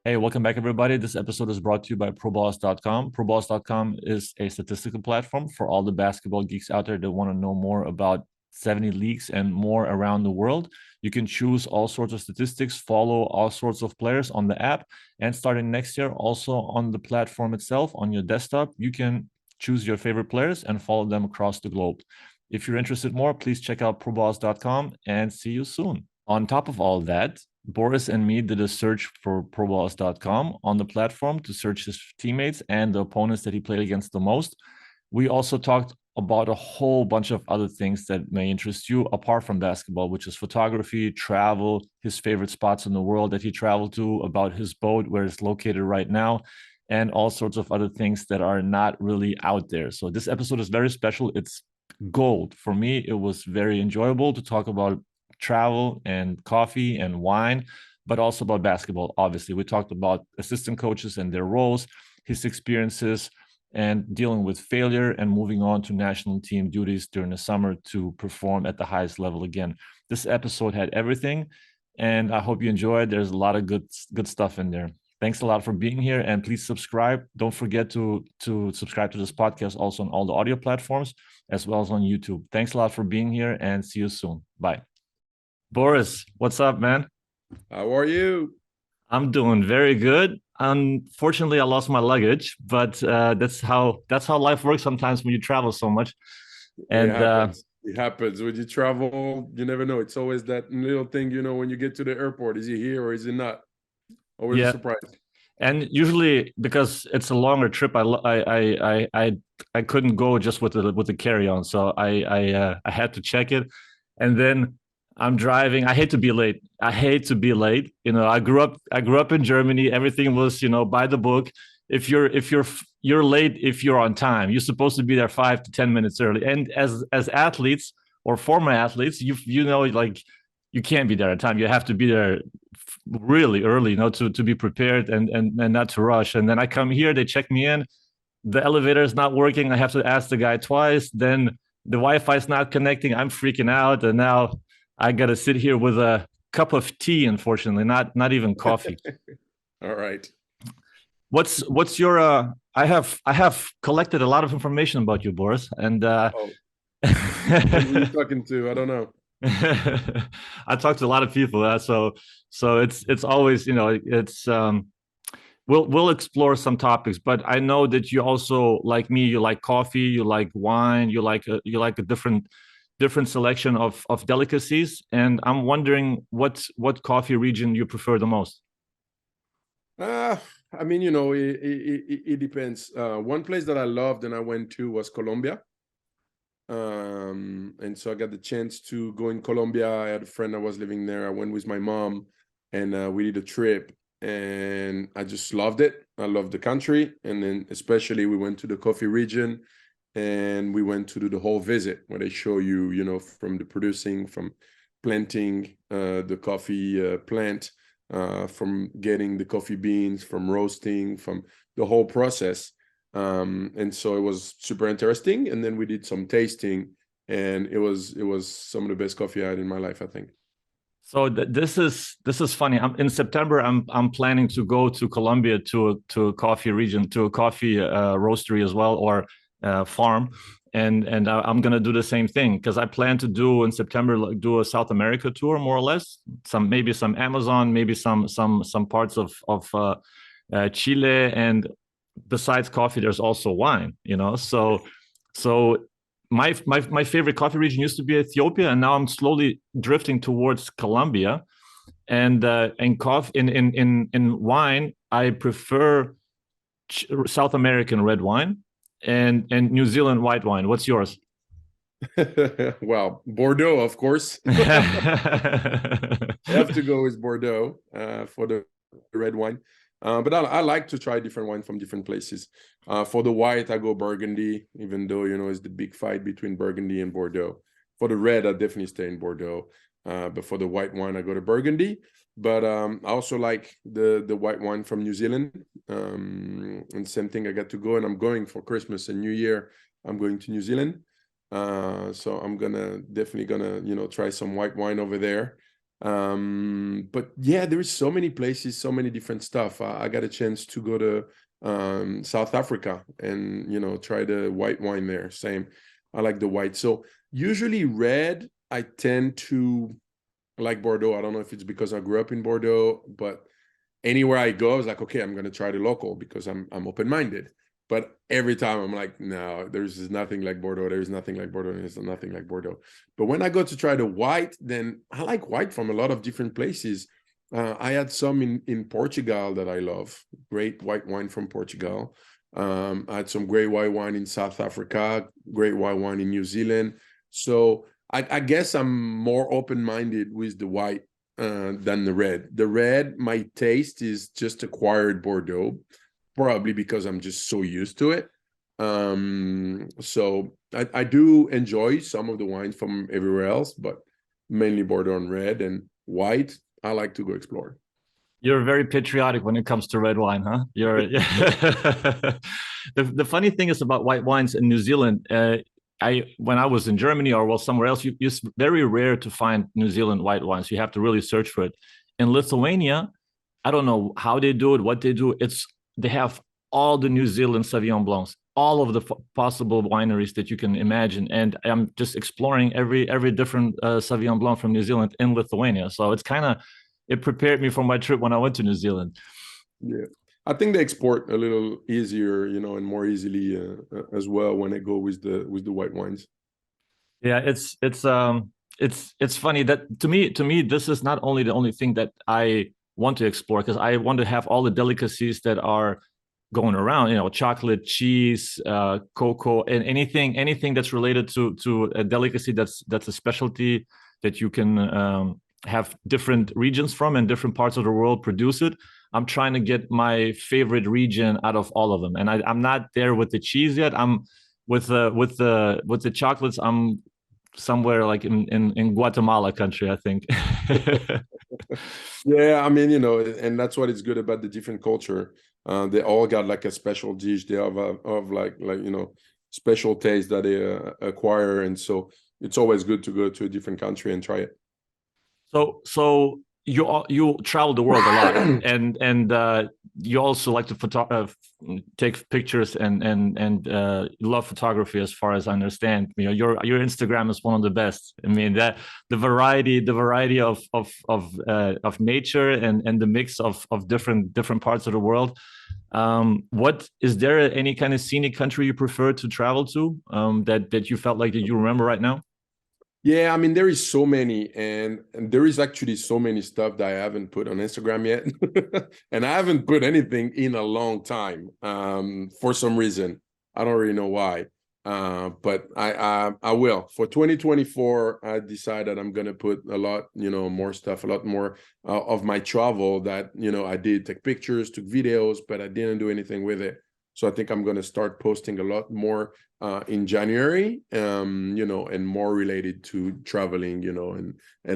Hey, welcome back, everybody. This episode is brought to you by ProBoss.com. ProBoss.com is a statistical platform for all the basketball geeks out there that want to know more about 70 leagues and more around the world. You can choose all sorts of statistics, follow all sorts of players on the app, and starting next year, also on the platform itself, on your desktop, you can choose your favorite players and follow them across the globe. If you're interested more, please check out ProBoss.com and see you soon. On top of all that, Boris and me did a search for ProBoss.com on the platform to search his teammates and the opponents that he played against the most. We also talked about a whole bunch of other things that may interest you apart from basketball, which is photography, travel, his favorite spots in the world that he traveled to, about his boat, where it's located right now, and all sorts of other things that are not really out there. So this episode is very special. It's gold. For me, it was very enjoyable to talk about travel and coffee and wine, but also about basketball. Obviously, we talked about assistant coaches and their roles, his experiences, and dealing with failure and moving on to national team duties during the summer to perform at the highest level again. This episode had everything, and I hope you enjoyed. There's a lot of good stuff in there. Thanks a lot for being here, and please subscribe. Don't forget to subscribe to this podcast also on all the audio platforms as well as on YouTube. Thanks a lot for being here, and see you soon. Bye. Boris, what's up, man? How are you? I'm doing very good. Unfortunately, I lost my luggage, but that's how life works sometimes when you travel so much. It And happens. It happens when you travel. You never know. It's always that little thing, when you get to the airport. Is he here or is he not? Always a yeah, surprise. and usually because it's a longer trip, I couldn't go just with the carry on, so I had to check it, and then I'm driving. I hate to be late. I grew up in Germany. Everything was, by the book. If you're late, if you're on time, you're supposed to be there 5 to 10 minutes early. And as athletes or former athletes, like you can't be there on time. You have to be there really early, to be prepared and not to rush. And then I come here, they check me in. The elevator is not working. I have to ask the guy twice. Then the Wi-Fi is not connecting. I'm freaking out, and now I got to sit here with a cup of tea, unfortunately, not even coffee. All right. What's your I have collected a lot of information about you, Boris, and Oh, who are you talking to? I don't know. I talked to a lot of people, so it's always, it's we'll explore some topics, but I know that you also, like me, you like coffee, you like wine, you like a different selection of delicacies, and I'm wondering what coffee region you prefer the most. Uh, it depends. One place that I loved and I went to was Colombia. And so I got the chance to go in Colombia. I had a friend that was living there. I went with my mom, and we did a trip, and I just loved it. I loved the country, and then especially we went to the coffee region, and we went to do the whole visit where they show you, from the producing, from planting the coffee plant, from getting the coffee beans, from roasting, from the whole process. And so it was super interesting. And then we did some tasting, and it was some of the best coffee I had in my life, I think. So this is funny. In September. I'm planning to go to Colombia to a coffee region, to a coffee roastery as well, or farm, and I'm gonna do the same thing because I plan to do in September, like, do a South America tour, more or less. Maybe some Amazon, maybe some parts of Chile, and besides coffee, there's also wine. So my favorite coffee region used to be Ethiopia, and now I'm slowly drifting towards Colombia. And coffee, in wine, I prefer South American red wine and New Zealand white wine. What's yours? Well, Bordeaux, of course. I have to go with Bordeaux for the red wine. But I like to try different wine from different places. For the white, I go Burgundy, even though, it's the big fight between Burgundy and Bordeaux. For the red, I definitely stay in Bordeaux. But for the white wine, I go to Burgundy. But I also like the white wine from New Zealand. And same thing, I got to go, and I'm going for Christmas and New Year. I'm going to New Zealand. So I'm definitely gonna try some white wine over there. But yeah, there is so many places, so many different stuff. I got a chance to go to South Africa and, you know, try the white wine there. Same. I like the white. So usually red, I tend to like Bordeaux. I don't know if it's because I grew up in Bordeaux, but anywhere I go, I was like, okay, I'm going to try the local because I'm open-minded. But every time I'm like, no, there's nothing like Bordeaux. There's nothing like Bordeaux. There's nothing like Bordeaux. But when I go to try the white, then I like white from a lot of different places. I had some in Portugal that I love. Great white wine from Portugal. I had some great white wine in South Africa, great white wine in New Zealand. So I guess I'm more open-minded with the white than the red. The red, my taste is just acquired Bordeaux, probably because I'm just so used to it. So I do enjoy some of the wines from everywhere else, but mainly Bordeaux and red, and white I like to go explore. You're very patriotic when it comes to red wine, huh? You're the funny thing is about white wines in New Zealand. When I was in Germany or well somewhere else, it's very rare to find New Zealand white wines. You have to really search for it. In Lithuania, I don't know how they do it, what they do. They have all the New Zealand Sauvignon Blancs, all of the possible wineries that you can imagine, and I'm just exploring every different Sauvignon Blanc from New Zealand in Lithuania. So it prepared me for my trip when I went to New Zealand. Yeah, I think they export a little easier, you know, and more easily as well when they go with the white wines. Yeah, it's funny that to me this is not only the only thing that I want to explore, because I want to have all the delicacies that are going around, you know, chocolate, cheese, cocoa, and anything that's related to a delicacy that's a specialty that you can have different regions from and different parts of the world produce it. I'm trying to get my favorite region out of all of them, and I'm not there with the cheese yet. I'm with the chocolates. I'm somewhere like in Guatemala country, I think. Yeah, I mean, you know, and that's what is good about the different culture. They all got like a special dish. They have of like you know, special taste that they acquire, and so it's always good to go to a different country and try it. So you travel the world a lot, and you also like to take pictures and love photography, as far as I understand. You know, your Instagram is one of the best. I mean, that the variety of nature and the mix of different parts of the world. What is there any kind of scenic country you prefer to travel to, that you felt like that you remember right now? Yeah, I mean, there is so many, and there is actually so many stuff that I haven't put on Instagram yet. And I haven't put anything in a long time, for some reason. I don't really know why. But I will. For 2024, I decided I'm gonna put a lot, you know, more stuff, a lot more of my travel that, you know, I did take pictures, took videos, but I didn't do anything with it. So I think I'm gonna start posting a lot more in January, you know, and more related to traveling, you know, and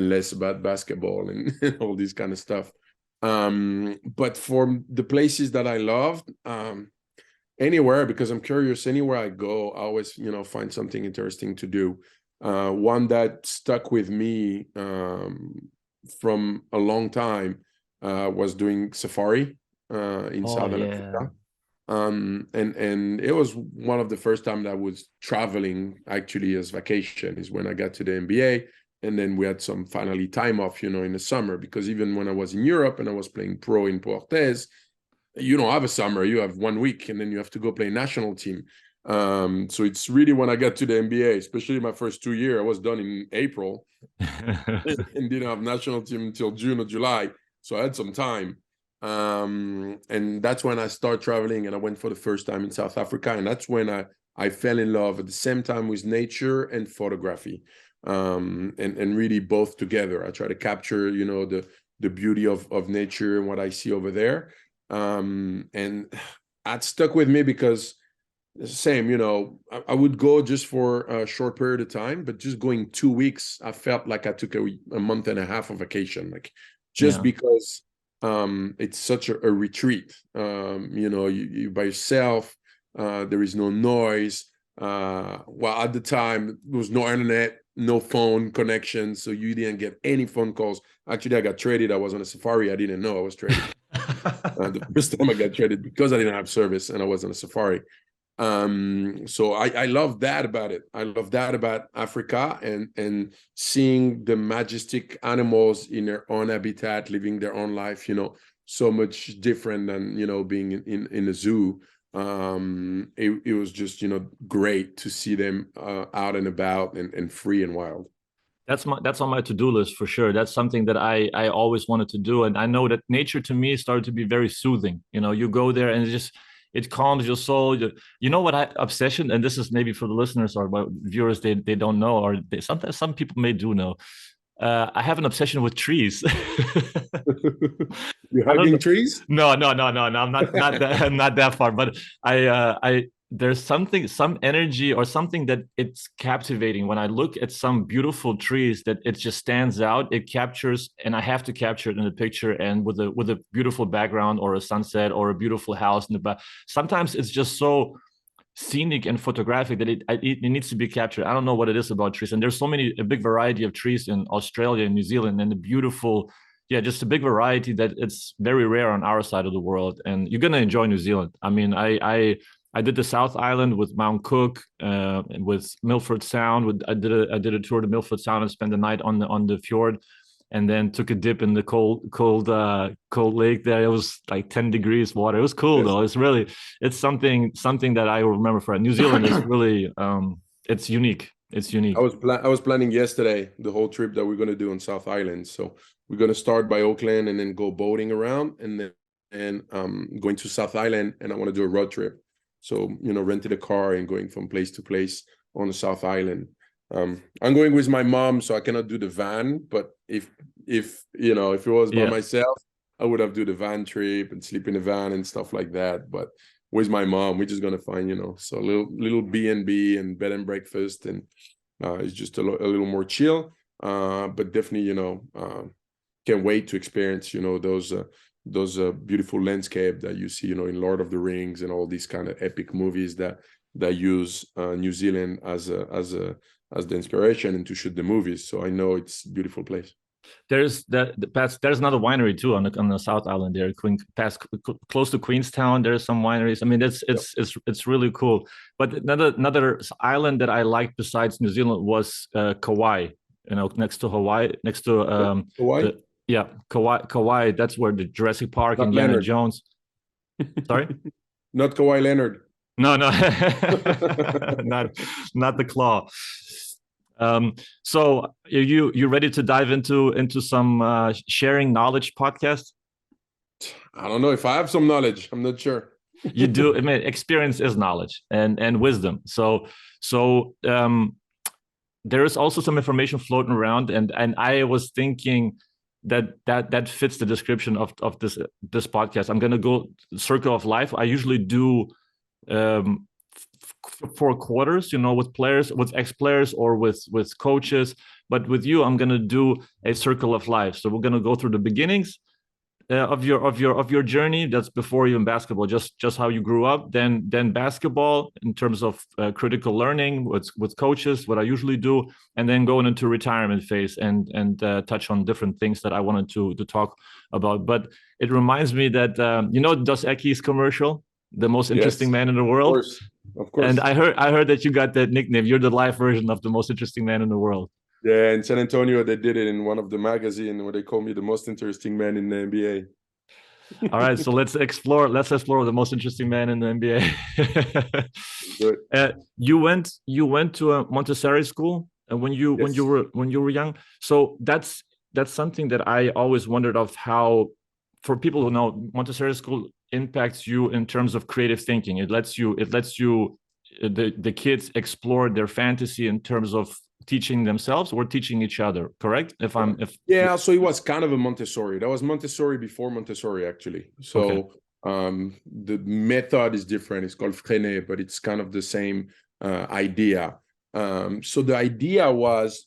less about basketball and all this kind of stuff. But for the places that I loved, anywhere, because I'm curious, anywhere I go, I always, you know, find something interesting to do. One that stuck with me from a long time was doing safari in Oh Southern yeah. Africa. And it was one of the first time that I was traveling actually as vacation, is when I got to the NBA, and then we had some finally time off, you know, in the summer, because even when I was in Europe and I was playing pro in Portes, you don't have a summer, you have 1 week, and then you have to go play national team. So it's really when I got to the NBA, especially my first 2 years, I was done in April and didn't have national team until June or July. So I had some time. And that's when I started traveling, and I went for the first time in South Africa, and that's when I fell in love at the same time with nature and photography, and really both together. I try to capture, you know, the beauty of nature and what I see over there, and that stuck with me because same, you know, I would go just for a short period of time, but just going 2 weeks, I felt like I took a month and a half of vacation, like just Yeah. because it's such a retreat. You know, you by yourself, there is no noise, Well, at the time, there was no internet, no phone connection, so you didn't get any phone calls. Actually, I got traded. I was on a safari. I didn't know I was traded. The first time I got traded because I didn't have service and I was on a safari. So I love that about it. I love that about Africa and seeing the majestic animals in their own habitat, living their own life, so much different than, being in a zoo. It was just, great to see them out and about and free and wild. That's on my to-do list for sure. That's something that I always wanted to do. And I know that nature to me started to be very soothing. You go there and it calms your soul. You know what obsession, and this is maybe for the listeners or viewers, they don't know, or sometimes some people may do know. I have an obsession with trees. You're hugging trees? No. I'm not that far. But there's some energy or something that it's captivating when I look at some beautiful trees that it just stands out. It captures, and I have to capture it in a picture and with a beautiful background or a sunset or a beautiful house in the back. Sometimes it's just so scenic and photographic that it needs to be captured. I don't know what it is about trees, and there's a big variety of trees in Australia and New Zealand, and the beautiful, just a big variety that it's very rare on our side of the world. And you're gonna enjoy New Zealand. I mean, I did the South Island with Mount Cook, with Milford Sound. I did a tour to Milford Sound and spent the night on the fjord, and then took a dip in the cold lake there. It was like 10 degrees water. It was cool though. It's something that I will remember for New Zealand. Is really it's unique. It's unique. I was planning yesterday the whole trip that we're going to do on South Island. So we're going to start by Auckland and then go boating around and then going to South Island, and I want to do a road trip. So, rented a car and going from place to place on the South Island. I'm going with my mom, so I cannot do the van. But if it was by myself, I would have do the van trip and sleep in the van and stuff like that. But with my mom, we're just gonna find, so a little B&B and bed and breakfast, and it's just a little more chill. But definitely, can't wait to experience, those beautiful landscape that you see, in Lord of the Rings and all these kind of epic movies that use New Zealand as the inspiration and to shoot the movies. So I know it's a beautiful place. There's there's another winery too on the South Island there, close to Queenstown. There's some wineries. I mean, it's really cool. But another island that I liked besides New Zealand was Kauai. Next to Hawaii, next to Hawaii. Kauai. That's where the Jurassic Park, Not Indiana Leonard. Jones. Sorry, not Kawhi Leonard. No, not the claw. So you ready to dive into some sharing knowledge podcast? I don't know if I have some knowledge. I'm not sure. You do. I mean, experience is knowledge and wisdom. So there is also some information floating around, and I was thinking that fits the description of this podcast. I'm gonna go circle of life. I usually do 4 quarters, with players, with ex-players, or with coaches. But with you, I'm gonna do a circle of life. So we're gonna go through the beginnings of your journey. That's before you in basketball, just how you grew up. Then basketball in terms of critical learning with coaches, what I usually do, and then going into retirement phase and touch on different things that I wanted to talk about. But it reminds me that Dos Equis commercial, the most interesting man in the world. Of course. And I heard that you got that nickname. You're the live version of the most interesting man in the world. Yeah, in San Antonio, they did it in one of the magazines where they call me the most interesting man in the NBA. All right, so let's explore the most interesting man in the NBA. Good. You went to a Montessori school when you were young. So that's something that I always wondered of, how, for people who know, Montessori school impacts you in terms of creative thinking. It lets you the kids explore their fantasy in terms of teaching themselves or teaching each other, correct? So it was kind of a Montessori. That was Montessori before Montessori, actually. So the method is different. It's called Freinet, but it's kind of the same idea. So the idea was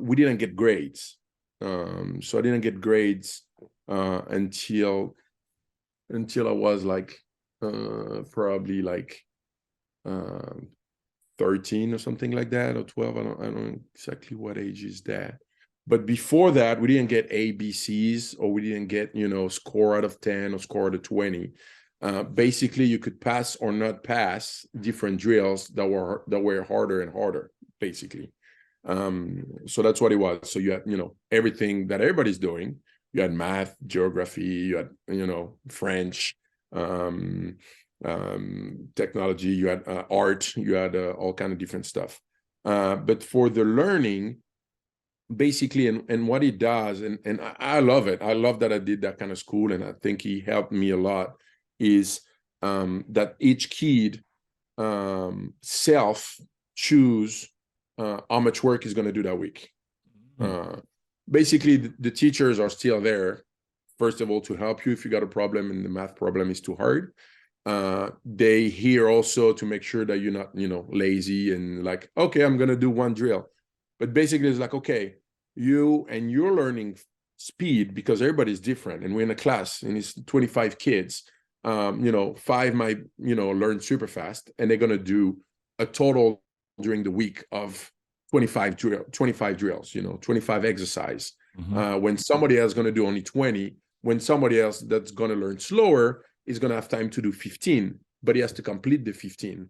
we didn't get grades. So I didn't get grades until I was like probably like 13 or something like that, or 12. I don't know exactly what age is that. But before that, we didn't get ABCs, or we didn't get, score out of 10 or score out of 20. Basically, you could pass or not pass different drills that were harder and harder, basically. So that's what it was. So you had, everything that everybody's doing. You had math, geography, you had, French, technology, you had art, you had all kind of different stuff. But for the learning, basically, and what he does, and I love it. I love that I did that kind of school, and I think he helped me a lot, is that each kid self choose how much work he's going to do that week. Basically, the teachers are still there, first of all, to help you if you got a problem and the math problem is too hard. They here also to make sure that you're not, lazy and like, okay, I'm going to do one drill. But basically, it's like, okay, you and your learning speed, because everybody's different, and we're in a class and it's 25 kids, 5 might, learn super fast, and they're going to do a total during the week of 25 drills, 25 exercise. When somebody else is going to do only 20, when somebody else that's going to learn slower is going to have time to do 15, but he has to complete the 15.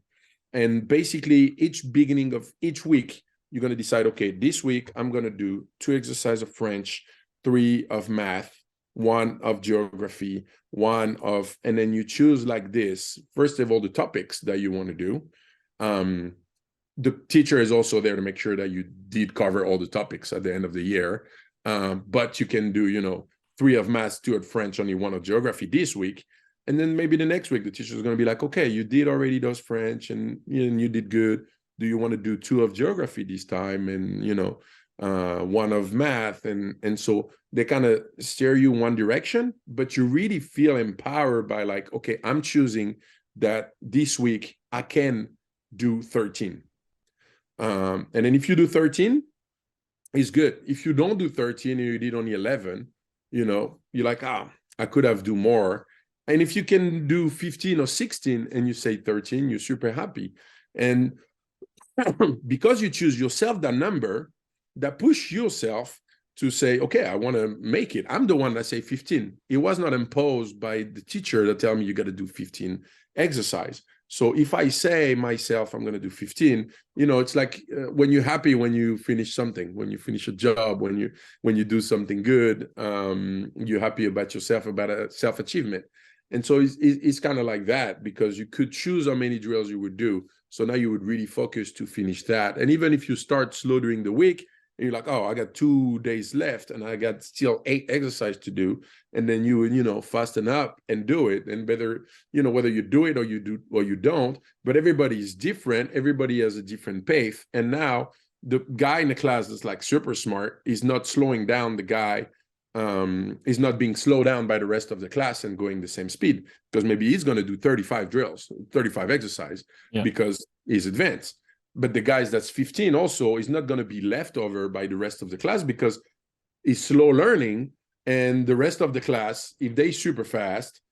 And basically, each beginning of each week, you're going to decide, okay, this week I'm going to do 2 exercises of French, 3 of math, 1 of geography, 1 of, and then you choose like this. First of all, the topics that you want to do. The teacher is also there to make sure that you did cover all the topics at the end of the year. But you can do, 3 of math, 2 of French, only 1 of geography this week. And then maybe the next week, the teacher is going to be like, okay, you did already those French and you did good. Do you want to do 2 of geography this time? And, 1 of math. And so they kind of steer you one direction, but you really feel empowered by like, okay, I'm choosing that this week I can do 13. And then if you do 13, it's good. If you don't do 13 and you did only 11, you're like, I could have do more. And if you can do 15 or 16 and you say 13, you're super happy. And because you choose yourself that number, that push yourself to say, okay, I want to make it. I'm the one that say 15. It was not imposed by the teacher that tell me you got to do 15 exercise. So if I say myself, I'm going to do 15, it's like when you're happy when you finish something, when you finish a job, when you do something good, you're happy about yourself, about a self-achievement. And so it's kind of like that, because you could choose how many drills you would do. So now you would really focus to finish that. And even if you start slow during the week, and you're like, oh, I got 2 days left and I got still 8 exercises to do. And then you would, fasten up and do it. And whether you do it or you don't, but everybody is different. Everybody has a different pace. And now the guy in the class that's like super smart is not slowing down the guy, is not being slowed down by the rest of the class and going the same speed, because maybe he's going to do 35 drills, 35 exercise because he's advanced. But the guys that's 15 also is not going to be left over by the rest of the class because he's slow learning. And the rest of the class, if they super fast,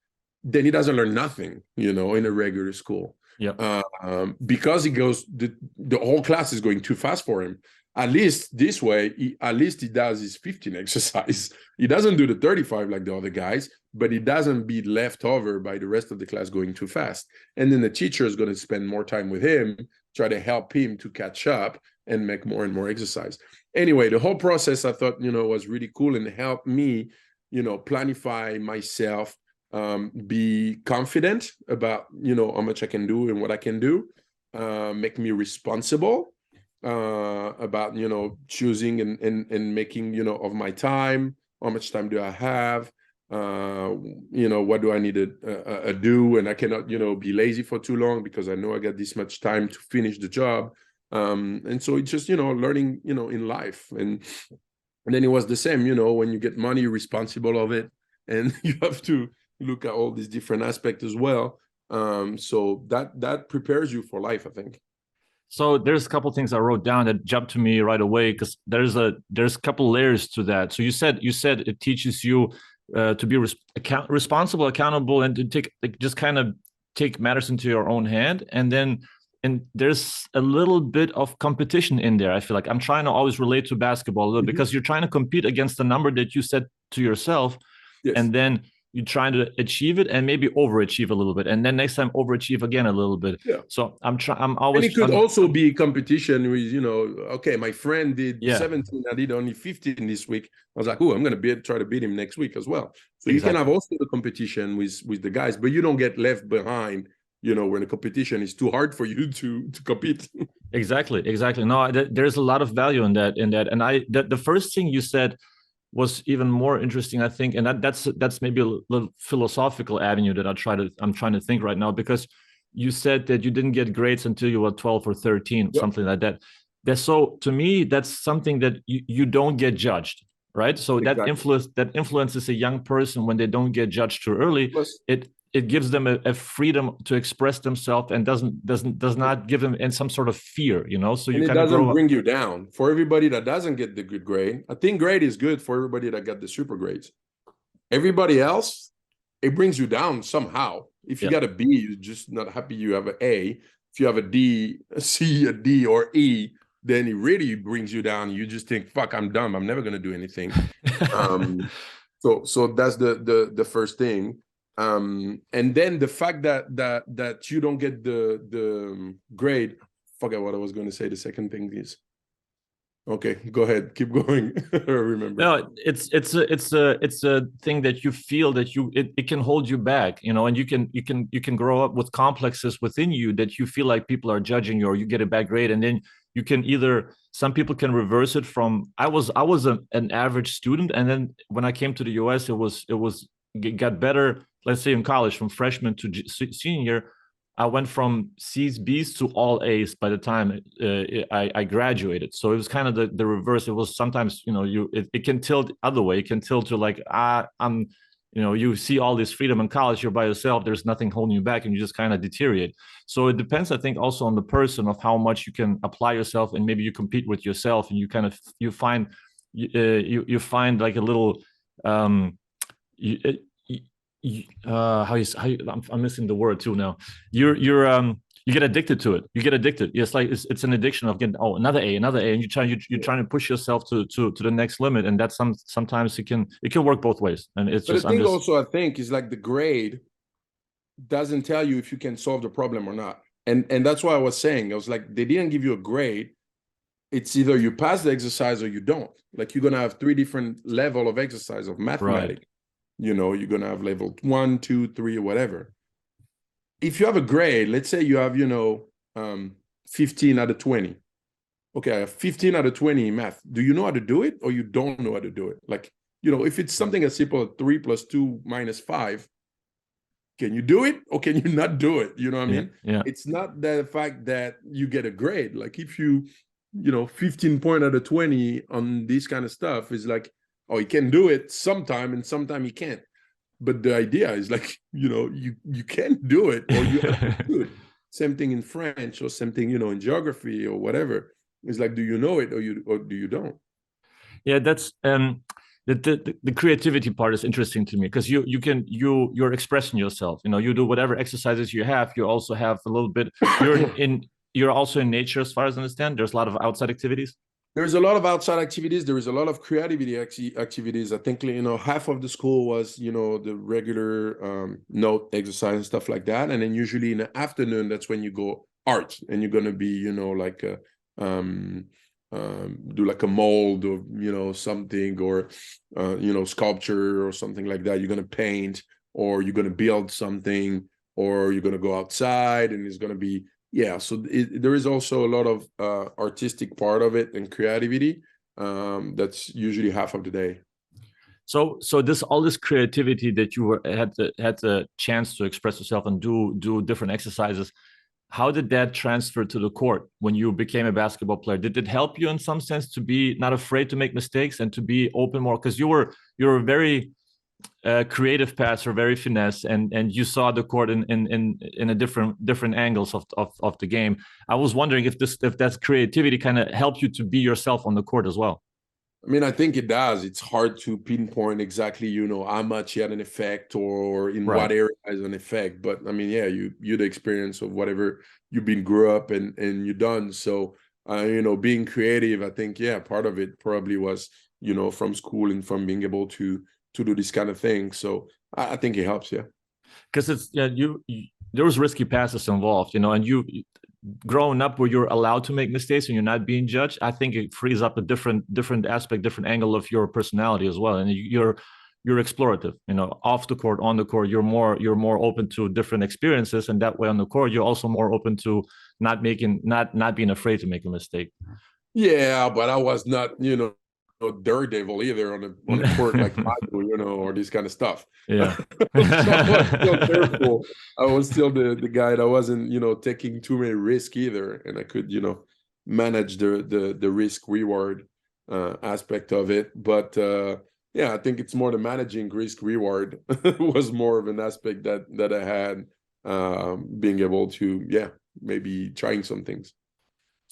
then he doesn't learn nothing, in a regular school. Because the whole class is going too fast for him. At least this way, he does his 15 exercise. He doesn't do the 35 like the other guys, but he doesn't be left over by the rest of the class going too fast. And then the teacher is going to spend more time with him, try to help him to catch up and make more and more exercise. Anyway, the whole process I thought, was really cool and helped me, planify myself, be confident about, how much I can do and what I can do, make me responsible about, choosing and making, of my time, how much time do I have, what do I need to do, and I cannot, be lazy for too long because I know I got this much time to finish the job. And so it's just, learning, in life. And then it was the same, when you get money, you're responsible of it, and you have to look at all these different aspects as well. So that prepares you for life, I think. So there's a couple of things I wrote down that jumped to me right away, because there's a couple layers to that. So you said it teaches you to be responsible, accountable, and to take matters into your own hand. And then and there's a little bit of competition in there. I feel like I'm trying to always relate to basketball a little, because you're trying to compete against the number that you set to yourself. Yes. And then you're trying to achieve it and maybe overachieve a little bit, and then next time overachieve again a little bit. Yeah. So I'm always. And it could also be competition with, you know, okay, my friend did 17, I did only 15 this week. I was like, oh, I'm going to try to beat him next week as well. So you can have also the competition with the guys, but you don't get left behind, you know, when the competition is too hard for you to compete. Exactly. No, there's a lot of value in that. And the first thing you said was even more interesting, I think, and that's maybe a little philosophical avenue that I'm trying to think right now, because you said that you didn't get grades until you were 12 or 13, something like that. So to me, that's something that you don't get judged, right? So exactly. that influences a young person when they don't get judged too early. Plus, it gives them a freedom to express themselves, and does not give them in some sort of fear, you know. So you kind of doesn't bring you down. For everybody that doesn't get the good grade, I think grade is good for everybody that got the super grades. Everybody else, it brings you down somehow. If you got a B, you're just not happy you have an A. If you have a D, a C, a D, or E, then it really brings you down. You just think, fuck, I'm dumb. I'm never gonna do anything. So that's the first thing. And then the fact that you don't get the grade, forget what I was going to say. The second thing is, okay, go ahead, keep going. Remember? No, it's a thing that you feel that it can hold you back, you know, and you can grow up with complexes within you that you feel like people are judging you, or you get a bad grade, and then you can some people can reverse it from. I was an average student, and then when I came to the US, it got better. Let's say in college, from freshman to senior, I went from C's, B's to all A's by the time I graduated. So it was kind of the reverse. It was sometimes, you know, it can tilt other way. It can tilt to like, I'm, you know, you see all this freedom in college, you're by yourself, there's nothing holding you back, and you just kind of deteriorate. So it depends, I think, also on the person, of how much you can apply yourself, and maybe you compete with yourself, and you find like a little, I'm missing the word too now. You get addicted to it. You get addicted. It's like it's an addiction of getting another A, and you're trying to push yourself to the next limit, and that's sometimes it can work both ways. And it's but the thing also, I think, is like the grade doesn't tell you if you can solve the problem or not. And that's why I was saying, I was like, they didn't give you a grade. It's either you pass the exercise or you don't. Like, you're gonna have 3 different level of exercise of mathematics. Right. You know, you're going to have level 1, 2, 3, or whatever. If you have a grade, let's say you have, you know, 15 out of 20. Okay, I have 15 out of 20 in math. Do you know how to do it, or you don't know how to do it? Like, you know, if it's something as simple as 3 plus 2 minus 5, can you do it, or can you not do it? You know what I mean? Yeah. It's not the fact that you get a grade. Like, if you know, 15 point out of 20 on this kind of stuff is like, oh, he can do it sometime, and sometime he can't. But the idea is like, you know, you can't do it, or you have to do it. Same thing in French, or same thing, you know, in geography or whatever. It's like, do you know it, or do you don't? Yeah, that's the creativity part is interesting to me, because you're expressing yourself. You know, you do whatever exercises you have. You also have a little bit. You're also in nature, as far as I understand. There's a lot of outside activities. There's a lot of outside activities. There is a lot of creativity activities. I think, you know, half of the school was, you know, the regular note exercise and stuff like that. And then usually in the afternoon, that's when you go art, and you're going to be, you know, like do like a mold, or, you know, something, or, you know, sculpture or something like that. You're going to paint, or you're going to build something, or you're going to go outside, and it's going to be, yeah, so there is also a lot of artistic part of it, and creativity. That's usually half of the day. So all this creativity that you had the chance to express yourself and do different exercises, how did that transfer to the court when you became a basketball player? Did it help you in some sense to be not afraid to make mistakes and to be open more? Because you're a very creative passer, very finesse, and you saw the court in a different angles of the game. I was wondering if that creativity kind of helped you to be yourself on the court as well. I mean, I think it does. It's hard to pinpoint exactly, you know, how much it had an effect or in what area has an effect. But I mean, yeah, you the experience of whatever you've been grew up and you done. So, you know, being creative, I think, yeah, part of it probably was, you know, from school and from being able to do this kind of thing. So I think it helps, yeah. Because it's there was risky passes involved, you know, and you growing up where you're allowed to make mistakes and you're not being judged, I think it frees up a different aspect, different angle of your personality as well. And you're explorative, you know, off the court, on the court, you're more open to different experiences. And that way on the court, you're also more open to not being afraid to make a mistake. Yeah, but I was not, you know, no daredevil either on the court like Michael, you know, or this kind of stuff. Yeah. So I was still careful. I was still the guy that wasn't, you know, taking too many risks either. And I could, you know, manage the risk reward aspect of it. But yeah, I think it's more the managing risk reward was more of an aspect that I had, being able to, yeah, maybe trying some things.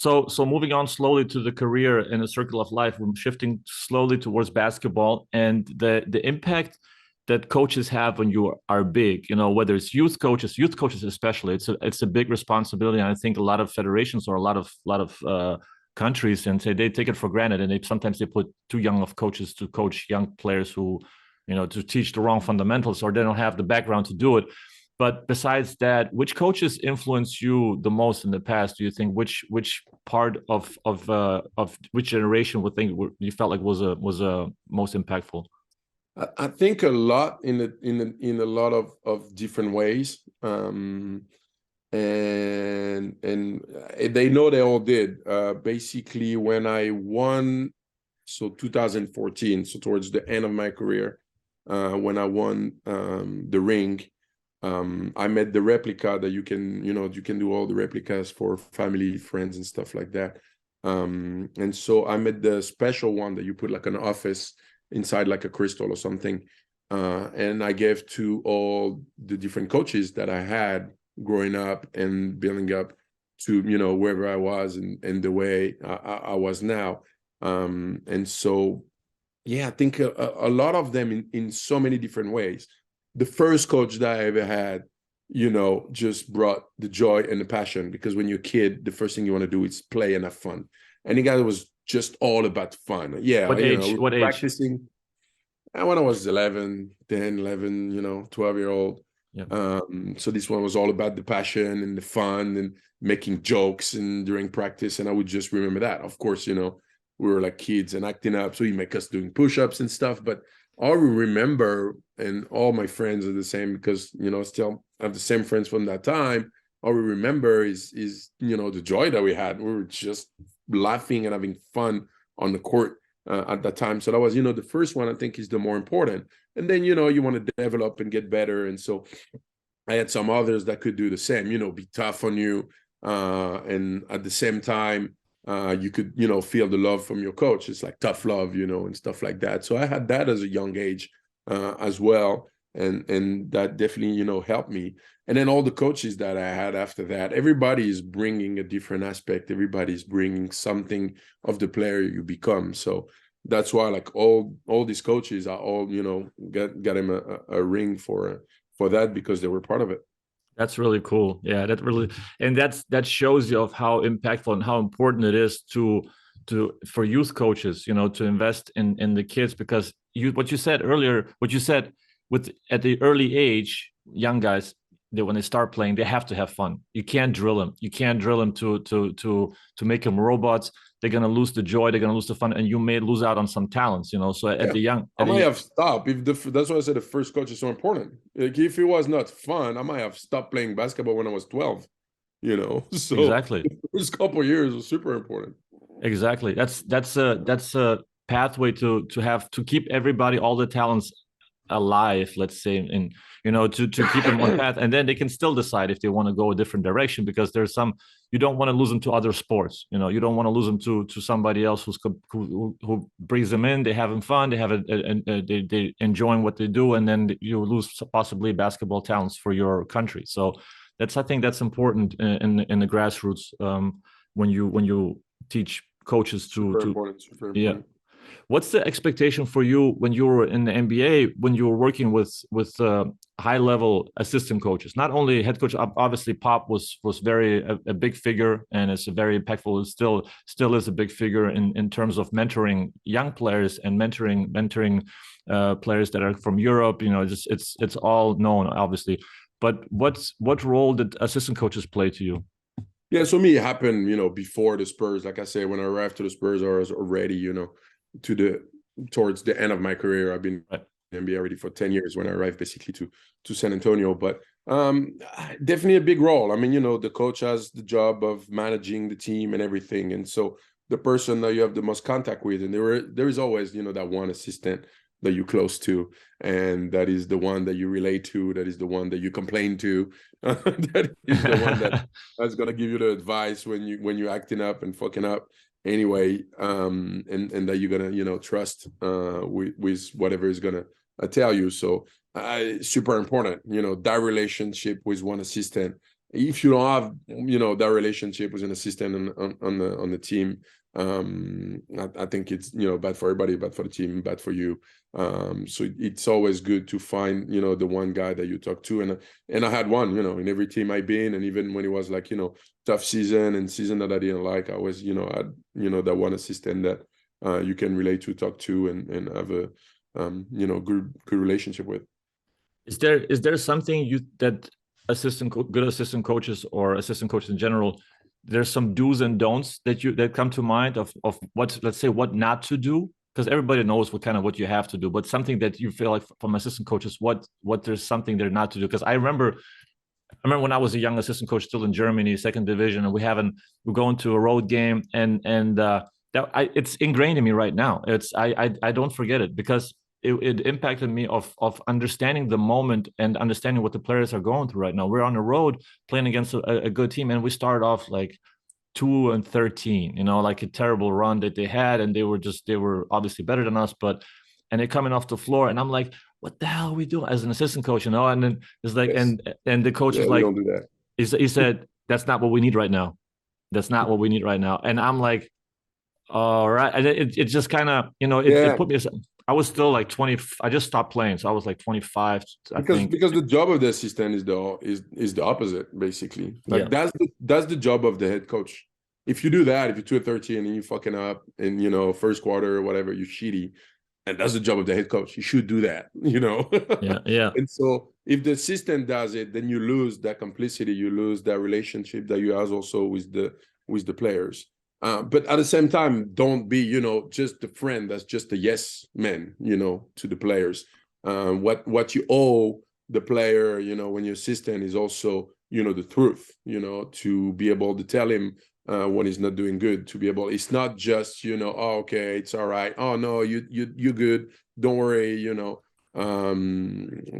So moving on slowly to the career in a circle of life, we're shifting slowly towards basketball and the impact that coaches have when you are big, you know, whether it's youth coaches especially, it's a big responsibility. And I think a lot of federations or a lot of countries, and say they take it for granted, and sometimes they put too young of coaches to coach young players who, you know, to teach the wrong fundamentals, or they don't have the background to do it. But besides that, which coaches influenced you the most in the past? Do you think which part of which generation would think you felt like was most impactful? I think a lot in a lot of different ways, and they know they all did. Basically, when I won, so 2014, so towards the end of my career, when I won the ring. I made the replica that you can do all the replicas for family, friends, and stuff like that. And so I made the special one that you put like an office inside, like a crystal or something. And I gave to all the different coaches that I had growing up and building up to, you know, wherever I was and the way I was now. And so, yeah, I think a lot of them in so many different ways. The first coach that I ever had, you know, just brought the joy and the passion, because when you're a kid, the first thing you want to do is play and have fun. And the guy was just all about fun. Yeah. What age? What age? Practicing. And when I was 11, 10, 11, you know, 12-year-old. Yeah. So this one was all about the passion and the fun and making jokes and during practice. And I would just remember that. Of course, you know, we were like kids and acting up. So he make us doing push-ups and stuff. But all we remember, and all my friends are the same because, you know, still have the same friends from that time. All we remember is, you know, the joy that we had. We were just laughing and having fun on the court at that time. So that was, you know, the first one I think is the more important. And then, you know, you want to develop and get better. And so I had some others that could do the same, you know, be tough on you. And at the same time, you could, you know, feel the love from your coach. It's like tough love, you know, and stuff like that. So I had that as a young age as well. And that definitely, you know, helped me. And then all the coaches that I had after that, everybody is bringing a different aspect. Everybody's bringing something of the player you become. So that's why, like, all these coaches are all, you know, got him a ring for that, because they were part of it. That's really cool. Yeah, and that shows you of how impactful and how important it is for youth coaches, you know, to invest in the kids, because what you said earlier, at the early age, young guys, when they start playing, they have to have fun. You can't drill them. You can't drill them to make them robots. They're gonna lose the joy. They're gonna lose the fun, and you may lose out on some talents. You know, so at the young, I might have stopped. That's why I said the first coach is so important. Like, if it was not fun, I might have stopped playing basketball when I was 12. You know, so exactly. The first couple of years was super important. Exactly. That's a pathway to keep everybody, all the talents alive, let's say, and, you know, to keep them on path, and then they can still decide if they want to go a different direction, because there's some, you don't want to lose them to other sports, you know, you don't want to lose them to somebody else who brings them in, they having fun, they enjoying what they do, and then you lose possibly basketball talents for your country. So I think that's important in the grassroots, when you teach coaches super important. yeah. What's the expectation for you when you were in the NBA, when you were working with high level assistant coaches? Not only head coach, obviously Pop was very a big figure and it's a very impactful. Still is a big figure in terms of mentoring young players and mentoring players that are from Europe. You know, it's all known obviously. But what role did assistant coaches play to you? Yeah, so me, it happened, you know, before the Spurs. Like I said, when I arrived to the Spurs, I was already, you know, towards the end of my career. I've been in NBA already for 10 years when I arrived basically to San Antonio. But definitely a big role. I mean, you know, the coach has the job of managing the team and everything. And so the person that you have the most contact with, and there is always, you know, that one assistant that you're close to, and that is the one that you relate to, that is the one that you complain to, that is the one that's gonna give you the advice when you're acting up and fucking up anyway, and that you're gonna, you know, trust with whatever is gonna tell you. So super important, you know, that relationship with one assistant. If you don't have, you know, that relationship with an assistant on the team, I think it's, you know, bad for everybody, bad for the team, bad for you. So it's always good to find, you know, the one guy that you talk to, and I had one, you know, in every team I've been, and even when it was like, you know, tough season and season that I didn't like, I always, you know, had, you know, that one assistant that you can relate to, talk to, and have a you know, good relationship with. Is there something that good assistant coaches or assistant coaches in general, there's some do's and don'ts that come to mind of what, let's say, what not to do? Because everybody knows what you have to do, but something that you feel like from assistant coaches, what there's something they're not to do. Because I remember when I was a young assistant coach still in Germany, second division, and we're going to a road game, and it's ingrained in me right now. I don't forget it, because it impacted me of understanding the moment and understanding what the players are going through right now. We're on the road playing against a good team, and we started off like 2-13, you know, like a terrible run that they had, and they were obviously better than us, and they're coming off the floor, and I'm like, what the hell are we doing as an assistant coach, you know? And then it's like, Yes. and the coach is like, don't do that. He said, that's not what we need right now. That's not what we need right now. And I'm like, all right. And it just kind of, you know, it put me, I was still like 20. I just stopped playing, so I was like 25. Because the job of the assistant is the opposite, basically. Like that's the job of the head coach. If you do that, if you're 2-13 and you fucking up, and you know, first quarter or whatever, you're shitty, and that's the job of the head coach. He should do that, you know. Yeah. And so if the assistant does it, then you lose that complicity, you lose that relationship that you have also with the players. But at the same time, don't be, you know, just the friend that's just a yes man, you know, to the players. What you owe the player, you know, when your assistant, is also, you know, the truth, you know, to be able to tell him when he's not doing good, to be able, it's not just, you know, oh, okay, it's all right, oh no, you're good, don't worry, you know,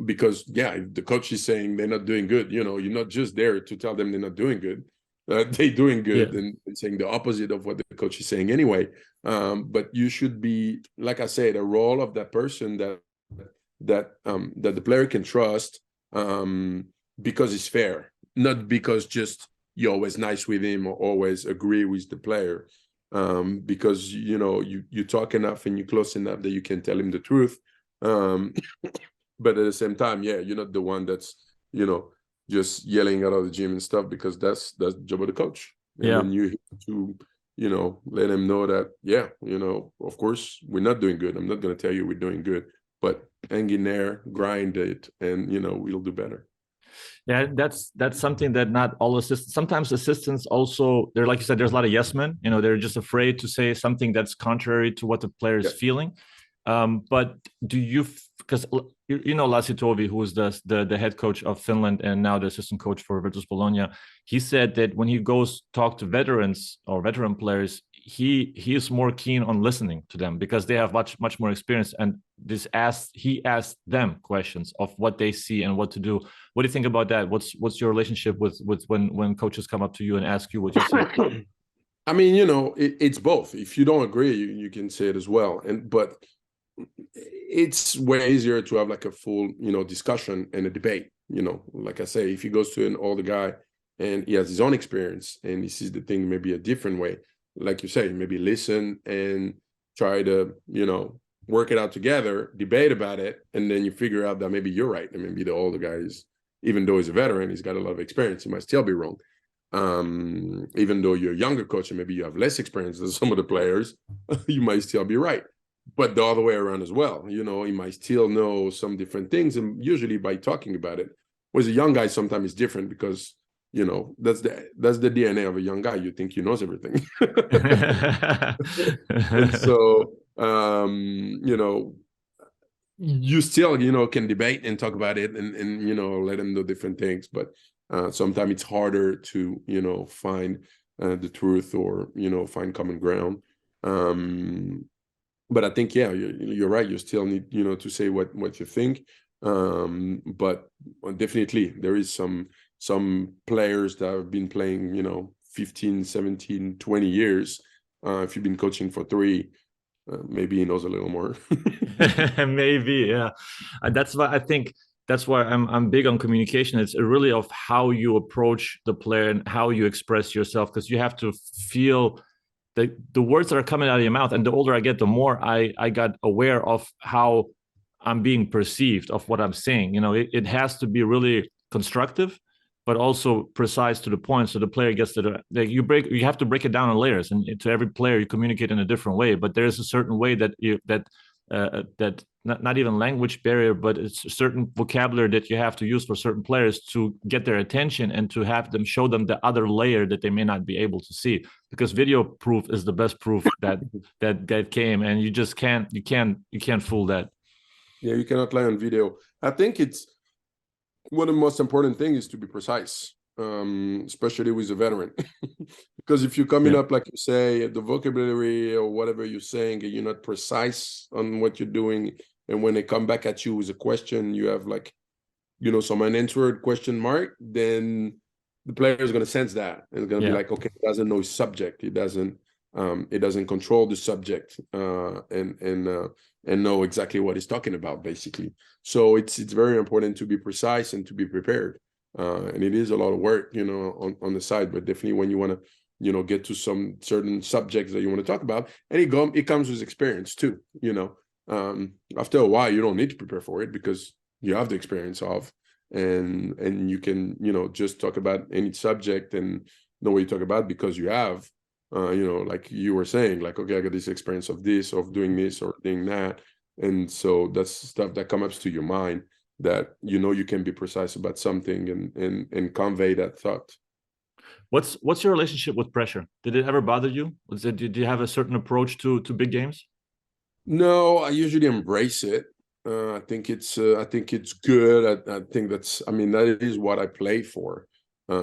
because if the coach is saying they're not doing good, you know, you're not just there to tell them they're not doing good. They're doing good, and saying the opposite of what the coach is saying anyway. But you should be, like I said, a role of that person that the player can trust, because it's fair, not because just you're always nice with him or always agree with the player, because, you know, you talk enough and you're close enough that you can tell him the truth. But at the same time, you're not the one that's, you know, just yelling out of the gym and stuff, because that's the job of the coach. And then you have to, you know, let him know that, you know, of course, we're not doing good. I'm not going to tell you we're doing good, but hang in there, grind it, and, you know, we'll do better. Yeah, that's something that not all assistants, sometimes assistants also, they're, like you said, there's a lot of yes men, you know, they're just afraid to say something that's contrary to what the player is feeling. But do you, because you know Lassi Toivonen, who is the head coach of Finland and now the assistant coach for Virtus Bologna, he said that when he goes talk to veterans or veteran players, he is more keen on listening to them, because they have much more experience, and he asked them questions of what they see and what to do. What do you think about that? What's your relationship with when coaches come up to you and ask you what you see? I mean, you know, it's both. If you don't agree, you can say it as well. But it's way easier to have like a full, you know, discussion and a debate. You know, like I say, if he goes to an older guy and he has his own experience and he sees the thing maybe a different way, like you say, maybe listen and try to, work it out together, debate about it, and then you figure out that maybe you're right, and maybe the older guy is, even though he's a veteran, he's got a lot of experience, he might still be wrong. Even though you're a younger coach and maybe you have less experience than some of the players, you might still be right. But the other way around as well, you might still know some different things, and usually by talking about it. Whereas a young guy sometimes is different because that's the DNA of a young guy. You think he knows everything. And so you still can debate and talk about it and let them know different things, but sometimes it's harder to find the truth or find common ground. But I think you're right, you still need to say what you think. But definitely there is some players that have been playing 15, 17, 20 years. If you've been coaching for 3, maybe he knows a little more. Maybe, yeah. That's why I'm big on communication. It's really of how you approach the player and how you express yourself, because you have to feel the words that are coming out of your mouth. And the older I get, the more I got aware of how I'm being perceived, of what I'm saying. It has to be really constructive, but also precise to the point, so the player gets you have to break it down in layers, and to every player you communicate in a different way. But there is a certain way that not even language barrier, but it's a certain vocabulary that you have to use for certain players to get their attention and to have them show them the other layer that they may not be able to see, because video proof is the best proof that came, and you just can't fool that. Yeah, you cannot lie on video. I think it's one of the most important things is to be precise, especially with a veteran. Because if you're coming up, like you say, the vocabulary or whatever you're saying, and you're not precise on what you're doing, and when they come back at you with a question, you have some unanswered question mark, then the player is going to sense that. And it's going to be like, okay, he doesn't know his subject. It doesn't control the subject and know exactly what he's talking about, basically. So it's very important to be precise and to be prepared. And it is a lot of work, on the side, but definitely when you want to, get to some certain subjects that you want to talk about, and it comes with experience too, after a while, you don't need to prepare for it because you have the experience of, and you can, just talk about any subject and know what you talk about because you have, like you were saying, like, okay, I got this experience of this, of doing this or doing that. And so that's stuff that comes to your mind that, you can be precise about something and convey that thought. What's your relationship with pressure? Did it ever bother you? Did you have a certain approach to big games? No, I usually embrace it. I think it's good. I think that is what I play for.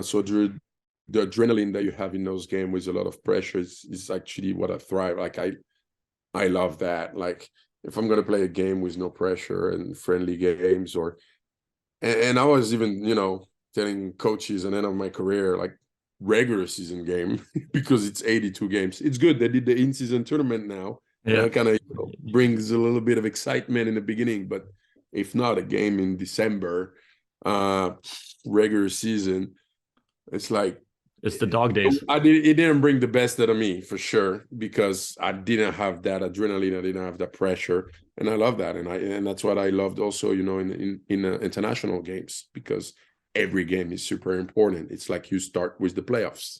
So the adrenaline that you have in those games with a lot of pressure is actually what I thrive. Like I love that. Like if I'm gonna play a game with no pressure and friendly games, and I was even telling coaches at the end of my career, like regular season game because it's 82 games. It's good they did the in-season tournament now. Yeah, that kind of brings a little bit of excitement in the beginning. But if not, a game in December, regular season, it's like it's the dog days. It didn't bring the best out of me for sure because I didn't have that adrenaline, I didn't have that pressure, and I love that, and that's what I loved also, in international games, because every game is super important. It's like you start with the playoffs.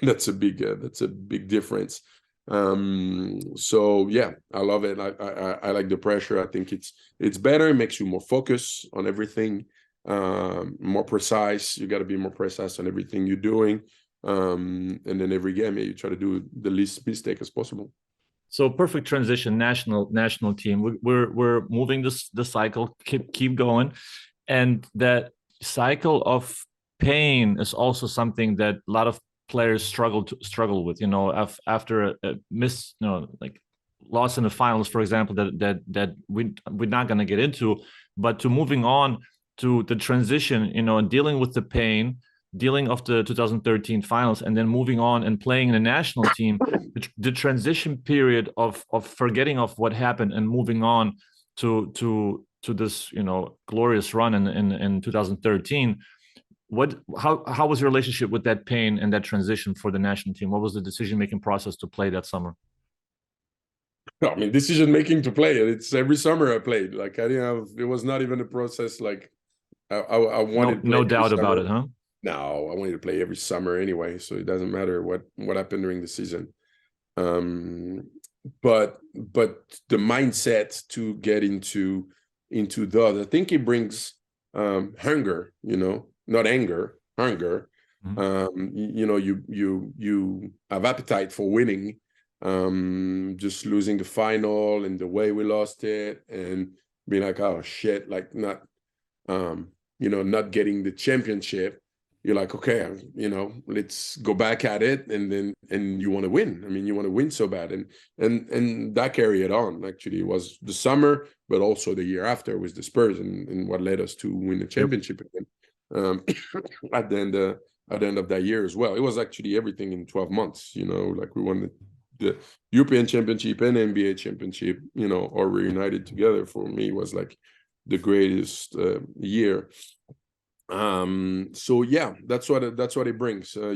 That's a big difference. So yeah, I love it. I like the pressure. I think it's better. It makes you more focused on everything, more precise. You got to be more precise on everything you're doing, and then every game you try to do the least mistake as possible. So perfect transition. National team. We're moving the cycle. Keep going, and that cycle of pain is also something that a lot of players struggle with, after a miss, like loss in the finals, for example, that we're not going to get into, but to moving on to the transition, and dealing with the pain, dealing of the 2013 finals, and then moving on and playing in the national team, the transition period of forgetting of what happened and moving on to this, glorious run in 2013. How was your relationship with that pain and that transition for the national team? What was the decision-making process to play that summer? I mean, decision making to play it. It's every summer I played. Like I didn't have. It was not even a process. Like I wanted to play No every doubt about it, summer. huh? No, I wanted to play every summer anyway, so it doesn't matter what happened during the season. But the mindset to get into those, I think it brings hunger, not anger, hunger. You have appetite for winning. Just losing the final and the way we lost it, and being like, oh shit, like not not getting the championship. You're like, okay, let's go back at it, and you want to win. I mean, you want to win so bad, and that carried on. Actually, it was the summer, but also the year after with the Spurs, and what led us to win the championship again at the end of that year as well. It was actually everything in 12 months. Like we won the European Championship and NBA Championship. Or reunited together. For me, was like the greatest year. So yeah, that's what it brings. I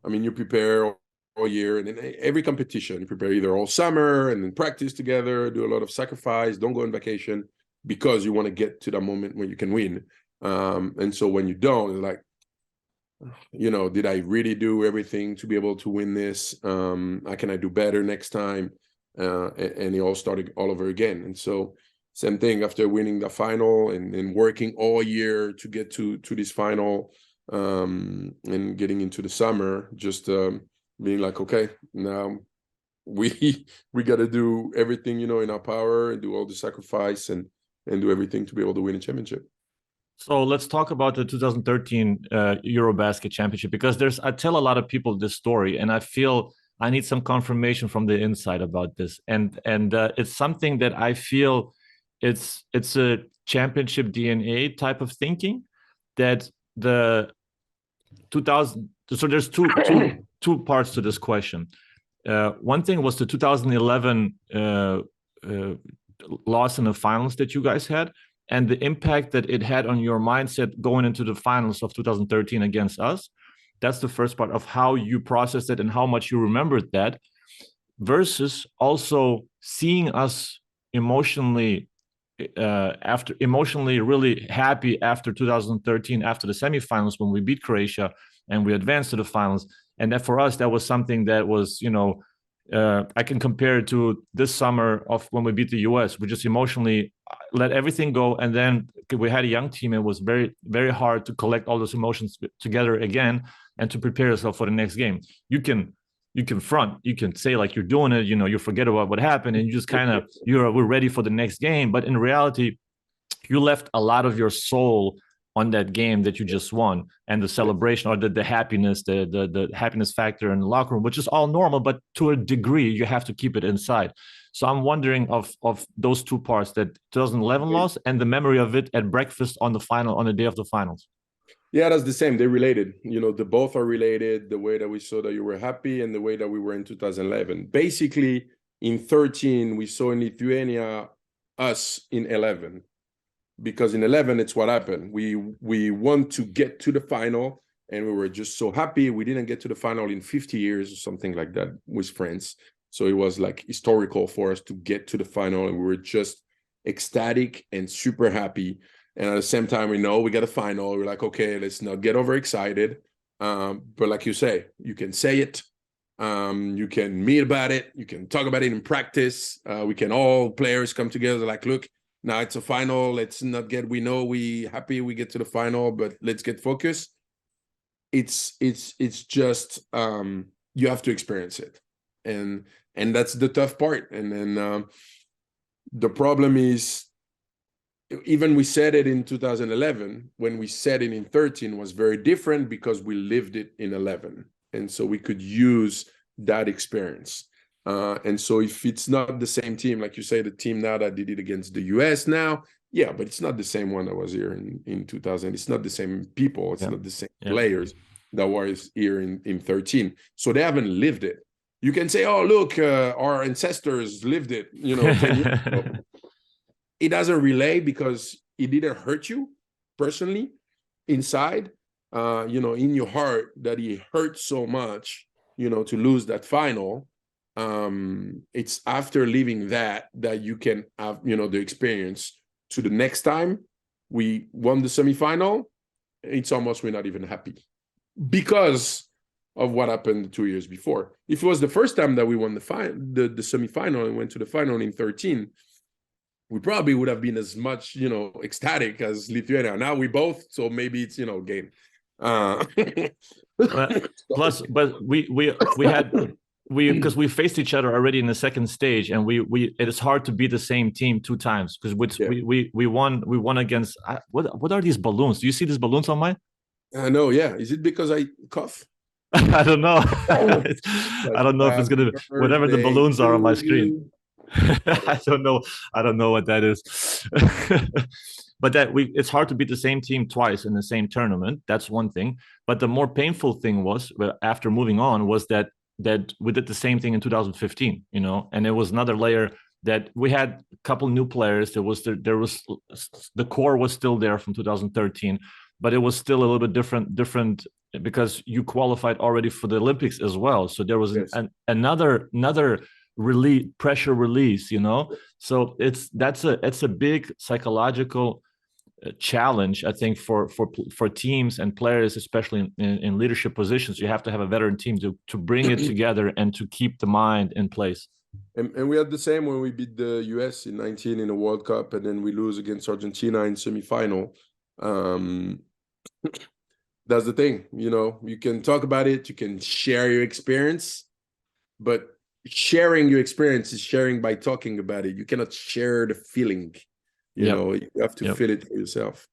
mean, you prepare all year, and in every competition you prepare either all summer and then practice together, do a lot of sacrifice, don't go on vacation, because you want to get to that moment when you can win. And so when you don't, it's like, did I really do everything to be able to win this? How can I do better next time? And it all started all over again. And so same thing after winning the final and working all year to get to this final, and getting into the summer, just being like, okay, now we got to do everything, in our power, and do all the sacrifice and do everything to be able to win a championship. So let's talk about the 2013 Eurobasket championship, because I tell a lot of people this story, and I feel I need some confirmation from the inside about this. And it's something that I feel it's a championship DNA type of thinking, that the 2000. So there's two parts to this question. One thing was the 2011 loss in the finals that you guys had, and the impact that it had on your mindset going into the finals of 2013 against us. That's the first part of how you processed it and how much you remembered that, versus also seeing us emotionally really happy after 2013, after the semifinals, when we beat Croatia and we advanced to the finals. And that for us, that was something that was, I can compare it to this summer of when we beat the US. We just emotionally let everything go, and then we had a young team. It was very, very hard to collect all those emotions together again and to prepare yourself for the next game. You can front, you can say like you're doing it, you forget about what happened, and you just kind of we're ready for the next game. But in reality, you left a lot of your soul on that game that you just won, and the celebration, or the happiness, the happiness factor in the locker room, which is all normal, but to a degree you have to keep it inside. So I'm wondering of those two parts, that 2011 loss and the memory of it at breakfast on the day of the finals. Yeah, that's the same. They're related. The both are related. The way that we saw that you were happy and the way that we were in 2011. Basically, in 13, we saw in Lithuania us in 11. Because in 11, it's what happened. We want to get to the final, and we were just so happy. We didn't get to the final in 50 years or something like that with France. So it was like historical for us to get to the final, and we were just ecstatic and super happy. And at the same time, we know we got a final. We're like, okay, let's not get overexcited. But like you say it. You can meet about it. You can talk about it in practice. We can all players come together like, look, now it's a final. Let's not get, we know we happy we get to the final, but let's get focused. It's just, you have to experience it. And that's the tough part. And then the problem is, even we said it in 2011, when we said it in 13 was very different because we lived it in 11. And so we could use that experience. And so if it's not the same team, like you say, the team now that did it against the US now, yeah, but it's not the same one that was here in 2000. It's not the same people. It's not the same players that was here in 13. So they haven't lived it. You can say, oh, look, our ancestors lived it, 10 years ago. It doesn't relate because it didn't hurt you personally inside, in your heart, that it hurt so much, to lose that final. it's after leaving that you can have, you know, the experience to the next time we won the semifinal. It's almost we're not even happy because of what happened 2 years before. If it was the first time that we won the semifinal and went to the final in 13, we probably would have been as much, you know, ecstatic as Lithuania. Now we both, so maybe it's, you know, game. Plus, but we had because we faced each other already in the second stage, and we it is hard to beat the same team 2 times because we won against what are these balloons? Do you see these balloons on mine? I know, yeah. Is it because I cough? I don't know. I don't know if it's gonna be whatever the balloons are on my screen. I don't know. I don't know what that is. But it's hard to beat the same team twice in the same tournament. That's one thing. But the more painful thing was after moving on was that we did the same thing in 2015, you know, and it was another layer that we had a couple new players. There was the core was still there from 2013, but it was still a little bit different because you qualified already for the Olympics as well. So there was another pressure release, you know. So it's a big psychological challenge, I think, for teams and players, especially in leadership positions. You have to have a veteran team to bring it together and to keep the mind in place. And we had the same when we beat the US in 19 in the World Cup, and then we lose against Argentina in semifinal. That's the thing, you know, you can talk about it, you can share your experience, but sharing your experience is sharing by talking about it. You cannot share the feeling, you know, you have to feel it for yourself.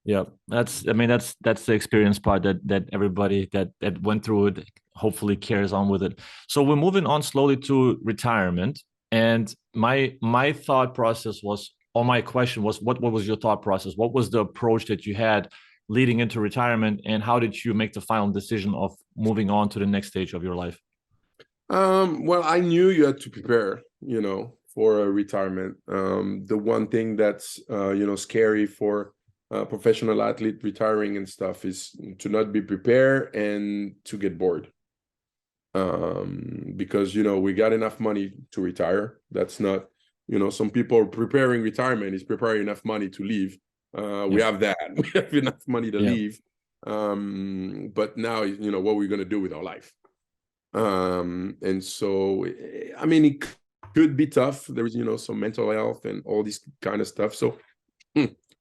Yeah, that's the experience part that everybody that went through it hopefully carries on with it. So we're moving on slowly to retirement, and my thought process was, or my question was, what was your thought process? What was the approach that you had leading into retirement, and how did you make the final decision of moving on to the next stage of your life? Well, I knew you had to prepare, you know, for a retirement. The one thing that's you know, scary for a professional athlete retiring and stuff is to not be prepared and to get bored. Because, you know, we got enough money to retire. That's not, you know, some people preparing retirement is preparing enough money to leave. We have that. We have enough money to leave. But now, you know, what we're going to do with our life. And so, I mean, it could be tough. There's, you know, some mental health and all this kind of stuff. So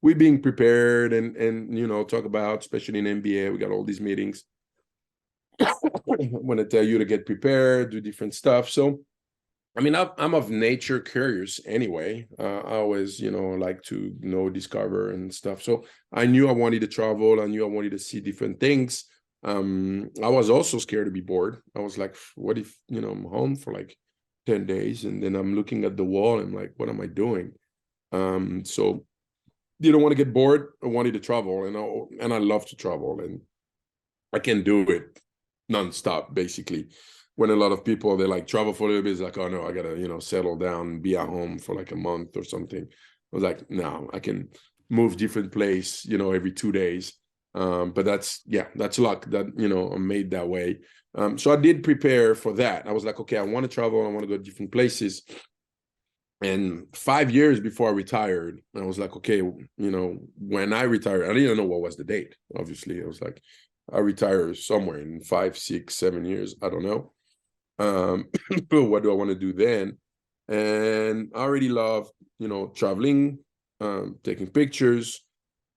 we're being prepared and, you know, talk about, especially in NBA, we got all these meetings. I want to tell you to get prepared, do different stuff. So, I mean, I'm of nature curious anyway. I always, you know, like to know, discover and stuff. So I knew I wanted to travel. I knew I wanted to see different things. I was also scared to be bored. I was like, what if, you know, I'm home for like 10 days and then I'm looking at the wall and I'm like, what am I doing? So you don't want to get bored. I wanted to travel, and I love to travel, and I can do it nonstop, basically. When a lot of people, they like travel for a little bit, it's like, oh no, I gotta, you know, settle down and be at home for like a month or something. I was like, no, I can move different place, you know, every 2 days. But that's luck that, you know, I'm made that way. So I did prepare for that. I was like, okay, I want to travel. I want to go to different places. And 5 years before I retired, I was like, okay, you know, when I retired, I didn't know what was the date. Obviously, I was like, I retire somewhere in 5, 6, 7 years. I don't know. What do I want to do then? And I already love, you know, traveling, taking pictures,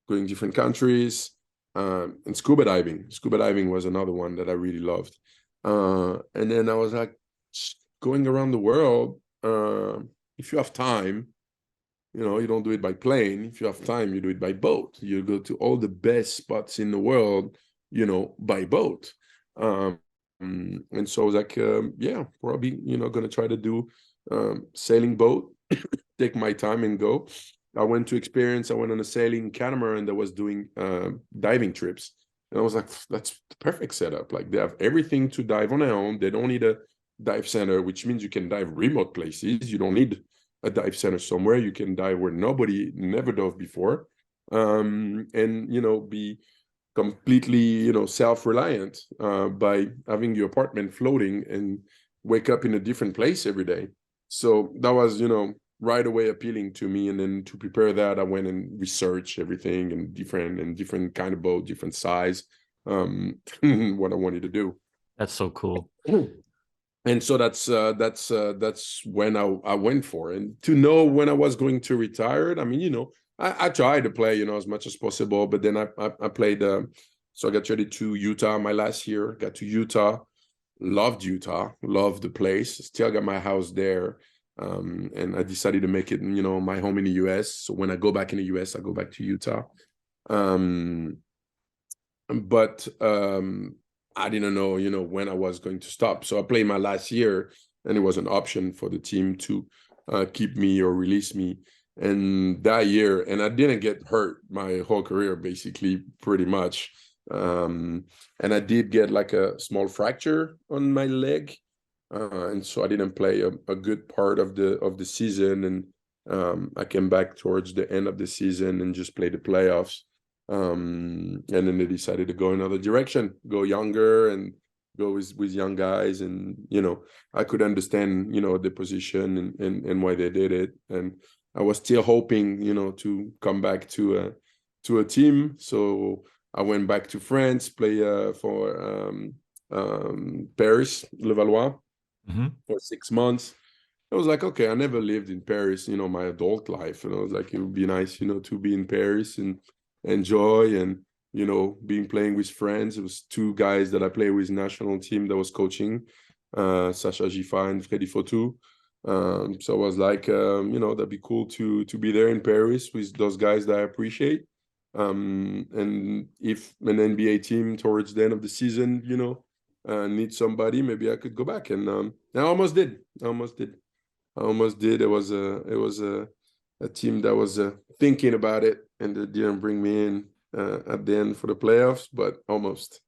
going to different countries. And scuba diving. Scuba diving was another one that I really loved. And then I was like, going around the world, if you have time, you know, you don't do it by plane. If you have time, you do it by boat. You go to all the best spots in the world, you know, by boat. And so I was like, yeah, probably, you know, going to try to do sailing boat, take my time and go. I went on a sailing catamaran that was doing diving trips. And I was like, that's the perfect setup. Like, they have everything to dive on their own. They don't need a dive center, which means you can dive remote places. You don't need a dive center somewhere. You can dive where nobody never dove before. And, you know, be completely, you know, self-reliant by having your apartment floating and wake up in a different place every day. So that was, right away appealing to me. And then to prepare that, I went and researched everything and different kind of boat, different size, what I wanted to do. That's so cool. And so that's when I went for it. And to know when I was going to retire, I mean, I tried to play, as much as possible, but then I played, so I got traded to Utah my last year, got to Utah, loved the place, still got my house there. And I decided to make it, my home in the US. So when I go back in the US, I go back to Utah. But I didn't know, when I was going to stop. So I played my last year, and it was an option for the team to keep me or release me. And that year, and I didn't get hurt my whole career, basically, pretty much. And I did get like a small fracture on my leg. And so I didn't play a good part of the season. And I came back towards the end of the season and just played the playoffs. And then they decided to go another direction, go younger and go with young guys. And, I could understand, the position and why they did it. And I was still hoping, to come back to a team. So I went back to France, play for Paris, Levallois, for 6 months. I was like, okay, I never lived in Paris, my adult life. And I was like, it would be nice, to be in Paris and enjoy and, playing with friends. It was 2 guys that I played with national team that was coaching, Sacha Gifa and Freddy Fotou. So I was like, that'd be cool to be there in Paris with those guys that I appreciate. And if an NBA team towards the end of the season, needs somebody, maybe I could go back. And I almost did. It was a team that was thinking about it, and they didn't bring me in at the end for the playoffs, but almost.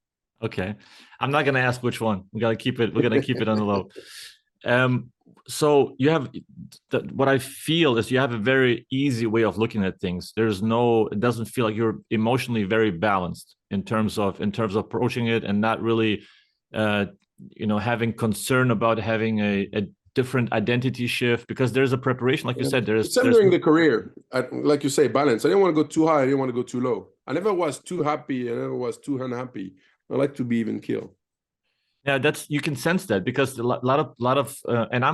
Okay, I'm not gonna ask which one. We're gonna keep it on the low. So you have what I feel is you have a very easy way of looking at things. It doesn't feel like you're emotionally very balanced in terms of approaching it, and not really having concern about having a different identity shift, because there's a preparation, like you said. There's during the career, like you say, balance. I didn't want to go too high, I didn't want to go too low. I never was too happy, I never was too unhappy. I like to be even keel. Yeah, you can sense that, because a lot of and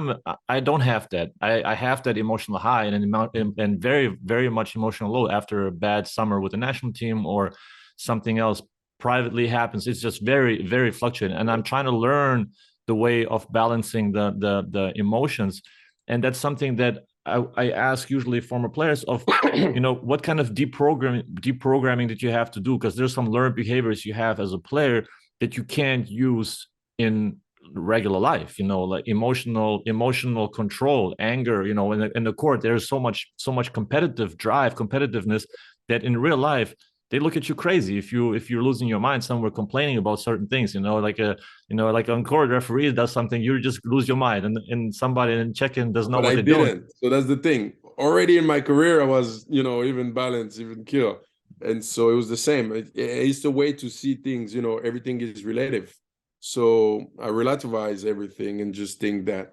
I don't have that. I have that emotional high and very, very much emotional low after a bad summer with the national team or something else privately happens. It's just very, very fluctuating, and I'm trying to learn the way of balancing the emotions. And that's something that I ask usually former players of, what kind of deprogramming did you have to do? Because there's some learned behaviors you have as a player that you can't use in regular life, like emotional control, anger, in the court. There's so much competitiveness that in real life they look at you crazy if you're losing your mind somewhere, complaining about certain things, like on court, referee does something, you just lose your mind, and somebody in check-in does not know what they're doing. So that's the thing. Already in my career, I was, even balanced, even keel. And so it was the same. It's the way to see things, everything is relative. So I relativize everything and just think that,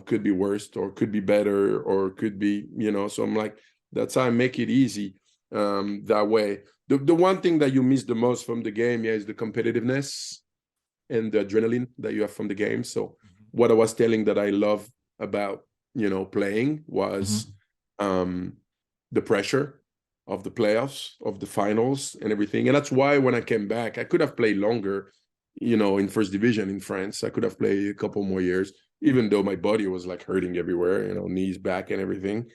could be worse or could be better or could be, so I'm like, that's how I make it easy. That way. The one thing that you miss the most from the game, is the competitiveness and the adrenaline that you have from the game. So what I was telling that I love about, playing was the pressure of the playoffs, of the finals and everything. And that's why when I came back, I could have played longer, in first division in France. I could have played a couple more years, even though my body was like hurting everywhere, knees, back and everything.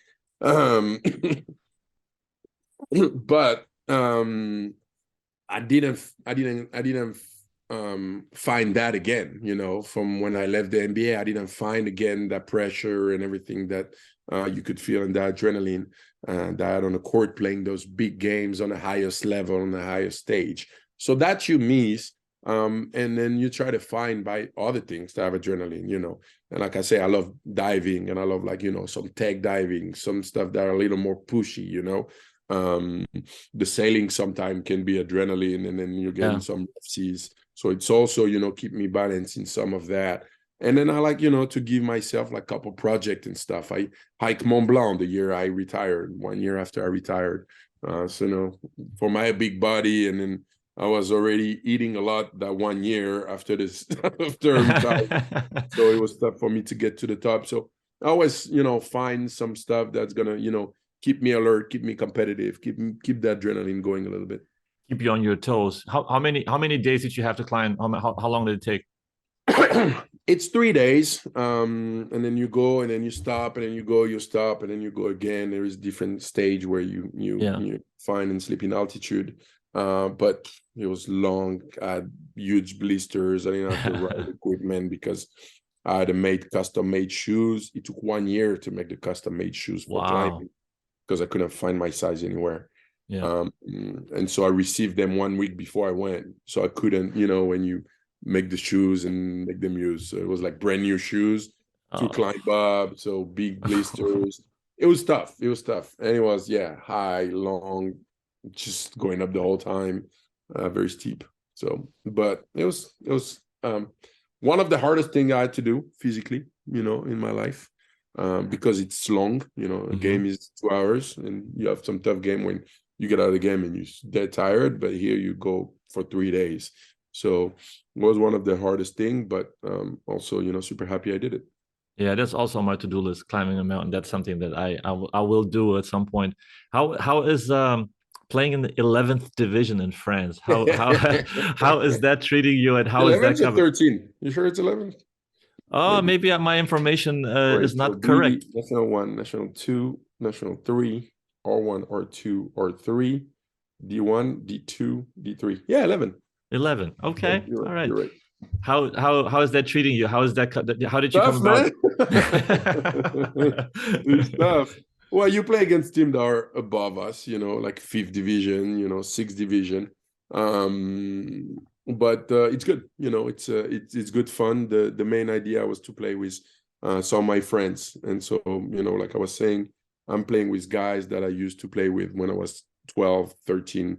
But I didn't find that again, from when I left the NBA. I didn't find again that pressure and everything that you could feel in that adrenaline that on the court, playing those big games on the highest level, on the highest stage. So that you miss, and then you try to find by other things to have adrenaline, And like I say, I love diving, and I love some tag diving, some stuff that are a little more pushy, The sailing sometimes can be adrenaline, and then you're getting some seas. So it's also, keep me balanced in some of that. And then I like, to give myself like a couple projects and stuff. I hiked Mont Blanc the year I retired, 1 year after I retired. So, for my big body, and then I was already eating a lot that 1 year after this, after I retired. So it was tough for me to get to the top. So I always, find some stuff that's gonna, keep me alert, keep me competitive, keep the adrenaline going a little bit. Keep you on your toes. How many days did you have to climb? How long did it take? It's 3 days, and then you go, and then you stop, and then you go, you stop, and then you go again. There is different stage where you find and sleep in altitude, but it was long. I had huge blisters. I didn't have the right equipment because I had custom made shoes. It took 1 year to make the custom made shoes for climbing because I couldn't find my size anywhere. And so I received them 1 week before I went, so I couldn't, when you make the shoes and make them use. So it was like brand new shoes to climb up. So big blisters. It was tough. And it was, high, long, just going up the whole time, very steep. So, but it was one of the hardest thing I had to do physically, in my life, because it's long, a game is 2 hours, and you have some tough game when you get out of the game and you're dead tired, but here you go for 3 days. So it was one of the hardest thing, but also, super happy I did it. Yeah, that's also on my to-do list, climbing a mountain. That's something that I will do at some point. How is playing in the 11th division in France? How is that treating you, and how is that covered? 13. You sure it's 11? Oh, maybe my information is not correct. National 1, National 2, National 3, R1, R2, R3, D1, D2, D3. Yeah, 11. 11. Okay. Yeah, all right. You're right. How is that treating you? How did you come about? It's tough. Well, you play against teams that are above us, like 5th division, 6th division. But it's good, it's good fun. The main idea was to play with some of my friends. And so, like I was saying, I'm playing with guys that I used to play with when I was 12, 13,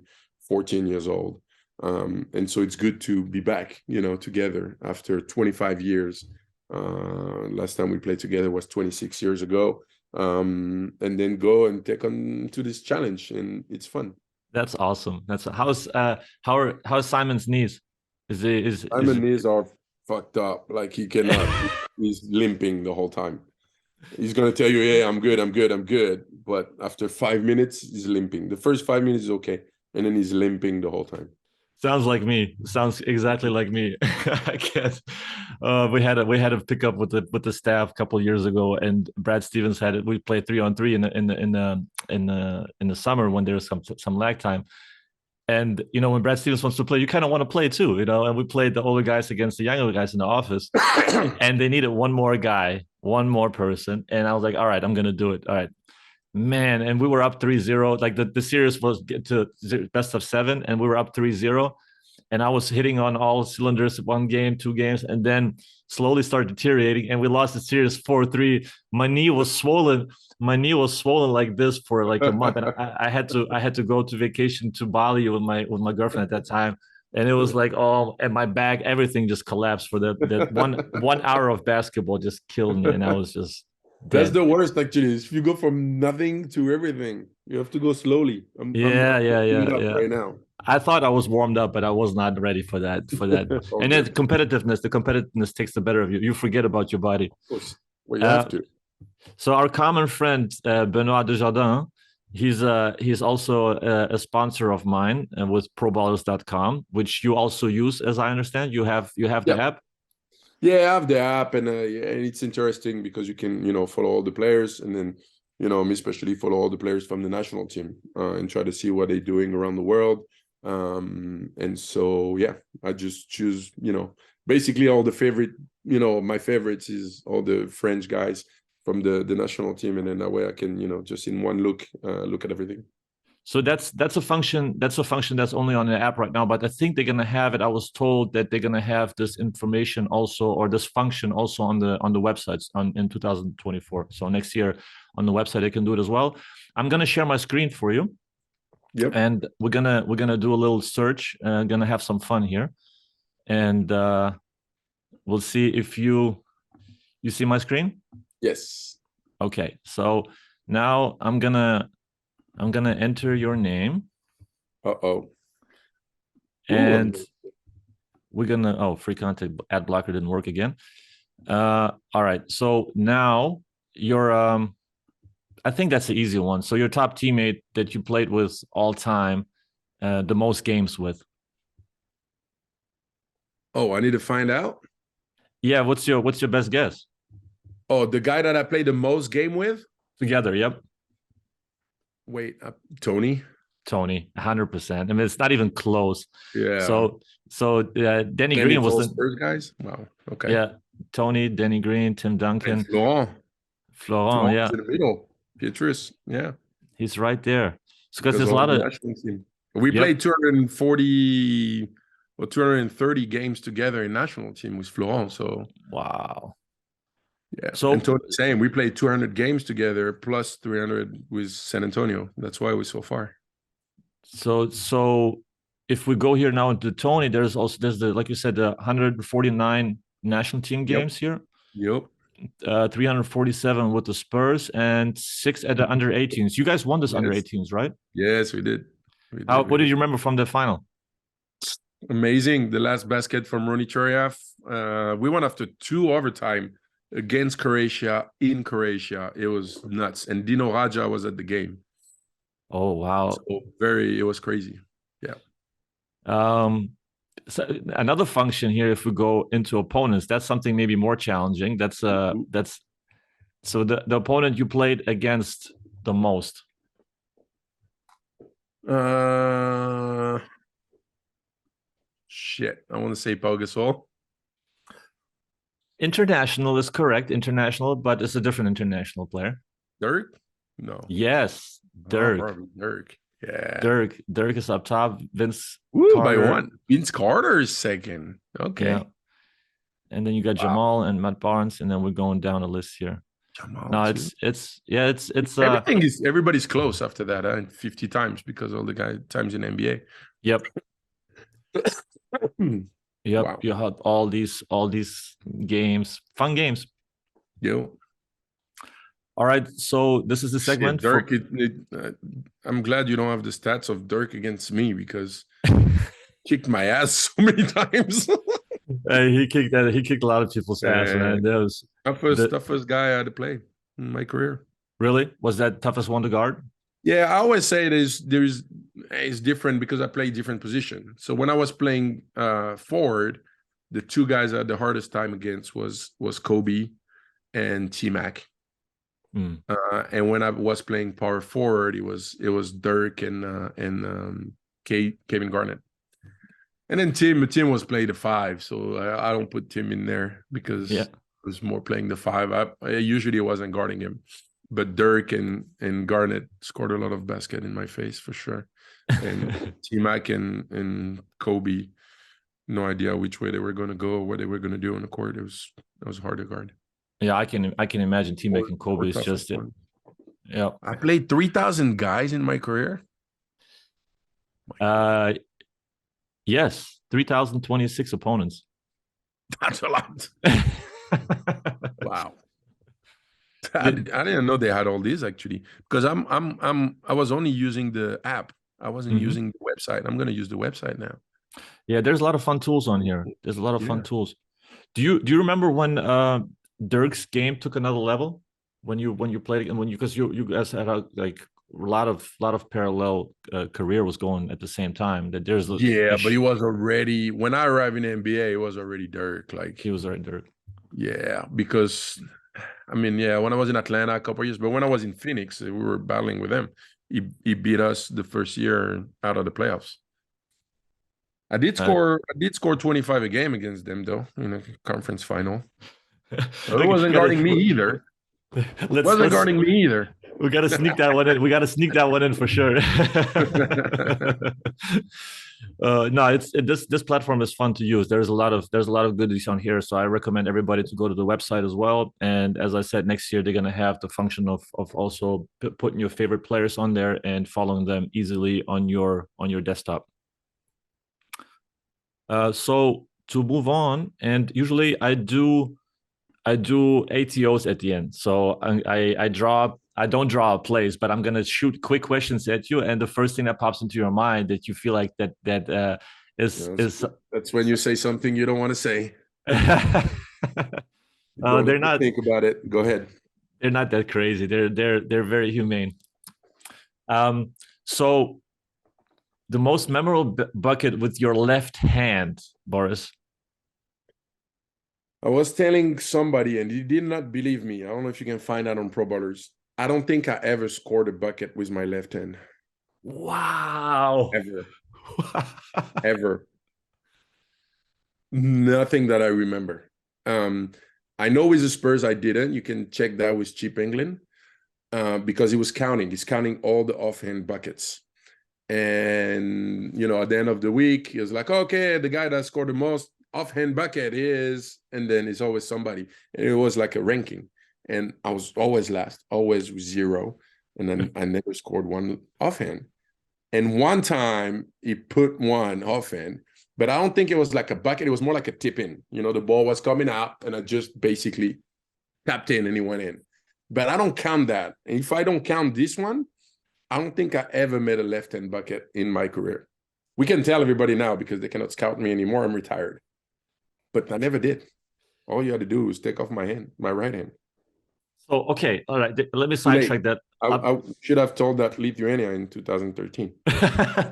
14 years old. And so it's good to be back, together after 25 years. Last time we played together was 26 years ago. And then go and take on to this challenge, and it's fun. That's awesome. How's Simon's knees? Simon's knees are fucked up. Like he cannot. He's limping the whole time. He's gonna tell you, "Yeah, I'm good." But after 5 minutes, he's limping. The first 5 minutes is okay, and then he's limping the whole time. Sounds like me. Sounds exactly like me. I guess we had a pickup with the staff a couple of years ago, and Brad Stevens had it. We played 3-on-3 in the summer when there was some lag time. And when Brad Stevens wants to play, you kind of want to play too, And we played the older guys against the younger guys in the office, and they needed one more person, and I was like, all right, I'm gonna do it. All right. Man, and we were up 3-0. Like the series was to best of 7, and we were up 3-0. And I was hitting on all cylinders, 1 game, 2 games, and then slowly started deteriorating. And we lost the series 4-3. My knee was swollen. Like this for like a month. And I had to go to vacation to Bali with my girlfriend at that time. And it was like, and my back, everything just collapsed for that one hour of basketball just killed me. And I was just That's the worst, actually. If you go from nothing to everything, you have to go slowly. I'm right now. I thought I was warmed up, but I was not ready for that. And then the competitiveness takes the better of you. You forget about your body. Of course. Well, you have to. So our common friend, Benoit Desjardins, he's also a sponsor of mine with proballers.com, which you also use, as I understand. You have the app? Yeah, I have the app, and it's interesting because you can, follow all the players, and then, me especially follow all the players from the national team and try to see what they're doing around the world. And so, I just choose, basically all the favorite, my favorites is all the French guys from the national team, and then that way I can, just in one look at everything. So that's a function that's only on the app right now, but I think they're gonna have it. I was told that they're gonna have this information also, or this function also on the websites in 2024. So next year on the website they can do it as well. I'm gonna share my screen for you. Yep. And we're gonna do a little search. Gonna have some fun here, and we'll see if you You see my screen? Yes. Okay, so now I'm gonna enter your name. Uh-oh. And we're gonna free contact ad blocker didn't work again. All right, so now you're I think that's the easy one. So your top teammate that you played with all time, the most games with. Oh, I need to find out. Yeah, what's your best guess? Oh, the guy that I played the most game with? Together, yep. Wait, Tony? Tony, 100%. I mean, it's not even close. Yeah. So Denny Green was the Spurs guys. Wow. Okay. Yeah, Tony, Denny Green, Tim Duncan, and Florent, yeah, in the middle. Beatrice, yeah, he's right there. So because there's a of lot the of national team. We played 240 or 230 games together in national team with Florent. So wow. Yeah. So and Tony, same. We played 200 games together plus 300 with San Antonio. That's why we're so far. So if we go here now into Tony, there's the, like you said, the 149 national team games here. Yep. 347 with the Spurs and 6 at the under 18s. You guys won this under 18s, right? Yes, we did. What did you remember from the final? Amazing. The last basket from Ronny Choryav. We won after 2 overtime against Croatia in Croatia. It was nuts. And Dino Raja was at the game. Oh, wow. So it was crazy. Yeah. So another function here, if we go into opponents, that's something maybe more challenging. That's so the opponent you played against the most. Shit. I want to say Pau Gasol. International is correct. International, but it's a different international player. Dirk? No. Yes, Dirk. Probably Dirk. Yeah. Dirk is up top. Vince by 1. Vince Carter is second. Okay. Yeah. And then you got Jamal and Matt Barnes, and then we're going down the list here. Jamal. No, it's everybody's close after that, 50 times because all the times in NBA. Yep. Yep. Wow. You had all these games, fun games. Yo. All right, so this is the segment. Dirk, I'm glad you don't have the stats of Dirk against me because kicked my ass so many times. He kicked a lot of people's ass, man. That was toughest guy I had to play in my career. Really? Was that toughest one to guard? Yeah, I always say it's different because I play different position. So when I was playing forward, the 2 guys I had the hardest time against was Kobe and T-Mac. And when I was playing power forward, it was Dirk and Kevin Garnett. And then Tim was playing the 5, so I don't put Tim in there because I was more playing the 5. I usually wasn't guarding him, but Dirk and Garnett scored a lot of basket in my face for sure. And T-Mac and Kobe, no idea which way they were going to go or what they were going to do on the court. It was hard to guard. Yeah, I can imagine T-Mac and Kobe is just it. Yeah. I played 3,000 guys in my career. Yes, 3,026 opponents. That's a lot. Wow. I didn't know they had all these actually because I was only using the app. I wasn't using the website. I'm going to use the website now. Yeah, there's a lot of fun tools on here. There's a lot of fun tools. Do you remember when Dirk's game took another level when you played and because you guys had a lot of parallel career was going at the same time? That there's but he was already when I arrived in the NBA, it was already Dirk. Like he was already Dirk. Yeah, because I mean, when I was in Atlanta a couple of years, but when I was in Phoenix, we were battling with him. He beat us the first year out of the playoffs. I did score 25 a game against them though in a conference final. It wasn't guarding me either. Wasn't guarding me either. We got to sneak that one in. We got to sneak that one in for sure. No, this platform is fun to use. There's a lot of goodies on here, so I recommend everybody to go to the website as well. And as I said, next year they're gonna have the function of also putting your favorite players on there and following them easily on your desktop. So to move on, and usually I do I do ATOs at the end. So I don't draw plays, but I'm gonna shoot quick questions at you, and the first thing that pops into your mind that you feel like that is That's when you say something you don't want to say. they're not think about it. Go ahead. they're not that crazy. They're very humane. So the most memorable bucket with your left hand, Boris. I was telling somebody, and he did not believe me. I don't know if you can find that on Pro Bowlers. I don't think I ever scored a bucket with my left hand. Wow. Ever. Ever. Nothing that I remember. I know with the Spurs I didn't. You can check that with Cheap England because he was counting. He's counting all the offhand buckets. And, you know, at the end of the week, he was like, okay, the guy that scored the most offhand bucket is, and then it's always somebody. And it was like a ranking. And I was always last, always 0. And then I never scored one offhand. And one time he put one offhand, but I don't think it was like a bucket. It was more like a tip in. You know, the ball was coming out and I just basically tapped in and he went in. But I don't count that. And if I don't count this one, I don't think I ever made a left-hand bucket in my career. We can tell everybody now because they cannot scout me anymore. I'm retired. But I never did. All you had to do was take off my hand, my right hand. So, okay. All right. Let me sidetrack that. I should have told that Lithuania in 2013.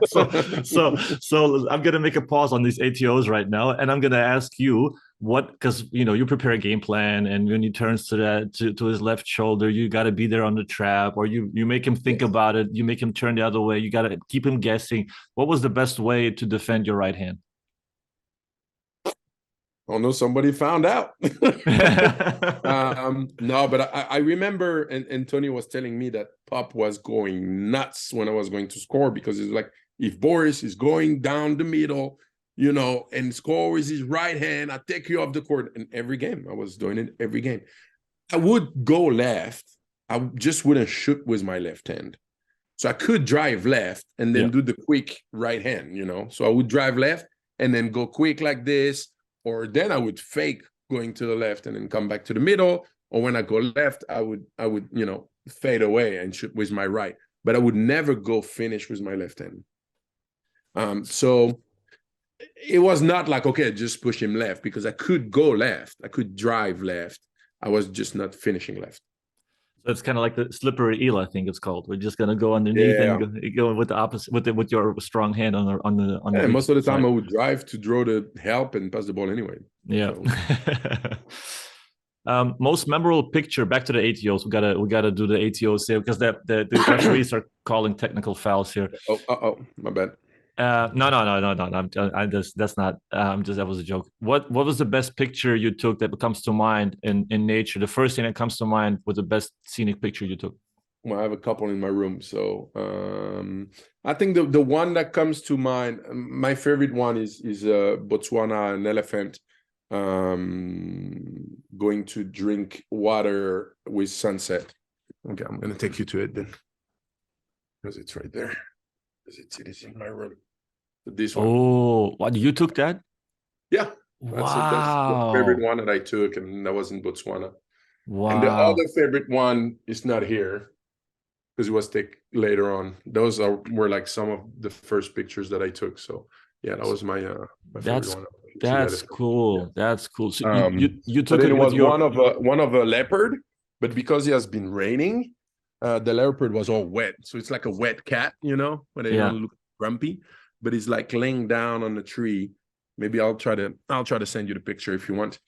so I'm gonna make a pause on these ATOs right now, and I'm gonna ask you because you prepare a game plan, and when he turns to his left shoulder, you got to be there on the trap, or you make him think about it, you make him turn the other way, you got to keep him guessing. What was the best way to defend your right hand? Oh no, somebody found out. No, but I remember, and Tony was telling me that Pop was going nuts when I was going to score because it's like, if Boris is going down the middle, and score with his right hand, I take you off the court. And every game, I was doing it every game. I would go left. I just wouldn't shoot with my left hand. So I could drive left and then do the quick right hand, So I would drive left and then go quick like this. Or then I would fake going to the left and then come back to the middle. Or when I go left, I would fade away and shoot with my right. But I would never go finish with my left hand. So it was not like, okay, just push him left, because I could go left. I could drive left. I was just not finishing left. So it's kind of like the slippery eel, I think it's called. We're just gonna go underneath and go with the opposite, with your strong hand on the. Yeah, most of the time I would drive to draw the help and pass the ball anyway. Yeah. So. Most memorable picture. Back to the ATOs. We gotta do the ATOs here because the referees are calling technical fouls here. Oh, my bad. No. That's not. That was a joke. What was the best picture you took that comes to mind in nature? The first thing that comes to mind was the best scenic picture you took. Well, I have a couple in my room, so I think the one that comes to mind, my favorite one is Botswana, an elephant going to drink water with sunset. Okay, I'm gonna take you to it then, because it's right there. It is in my room. This one. Oh, what, you took that? Yeah. Wow. That's the favorite one that I took, and that was in Botswana. Wow. And the other favorite one is not here because it was taken later on. Those were like some of the first pictures that I took. So yeah, that was my favorite one. That's cool. Yeah. That's cool. So you took it was one of a leopard, but because it has been raining, the leopard was all wet. So it's like a wet cat, when they don't look grumpy, but it's like laying down on the tree. Maybe I'll try to send you the picture if you want.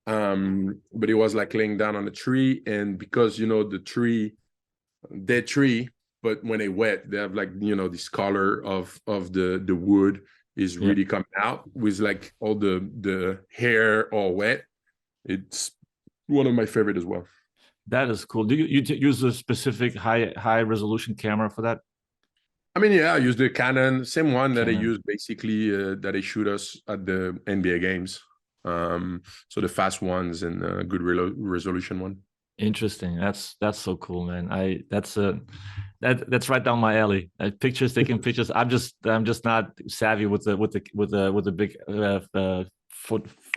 But it was like laying down on the tree, and because the dead tree, but when they wet, they have like this color of the wood is really coming out with like all the hair all wet. It's one of my favorite as well. That is cool. Do you use a specific high resolution camera for that? I mean, yeah, I use the Canon, same one that I use basically that they shoot us at the NBA games. So the fast ones and good resolution one. Interesting. That's so cool, man. That's right down my alley. Taking pictures. I'm just not savvy with the big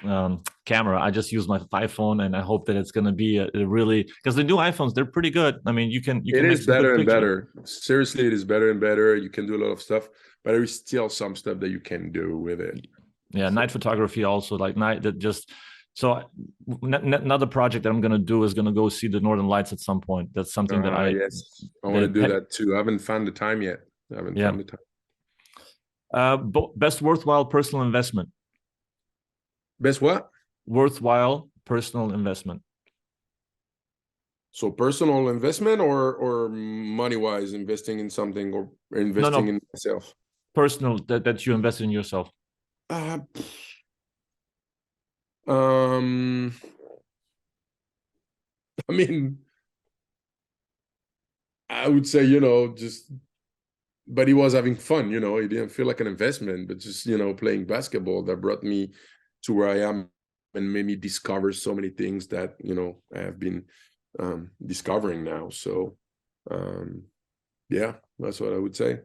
camera. I just use my iPhone, and I hope that it's going to be a really, because the new iPhones, they're pretty good. I mean, you can It make is some good better and pictures. better. Seriously, it is better and better. You can do a lot of stuff, but there is still some stuff that you can do with it. Yeah, So. night photography also, like night that just. So another project that I'm going to do is going to go see the Northern Lights at some point. That's something that Yes, I want to do that too. I haven't found the time yet. I haven't found the time. Best worthwhile personal investment. Best what? Worthwhile personal investment. So personal investment or money-wise, investing in something or investing in myself? Personal, that you invest in yourself. I mean, I would say, just, but he was having fun, it didn't feel like an investment, but just, playing basketball that brought me to where I am and made me discover so many things that, I have been discovering now. So, yeah, that's what I would say.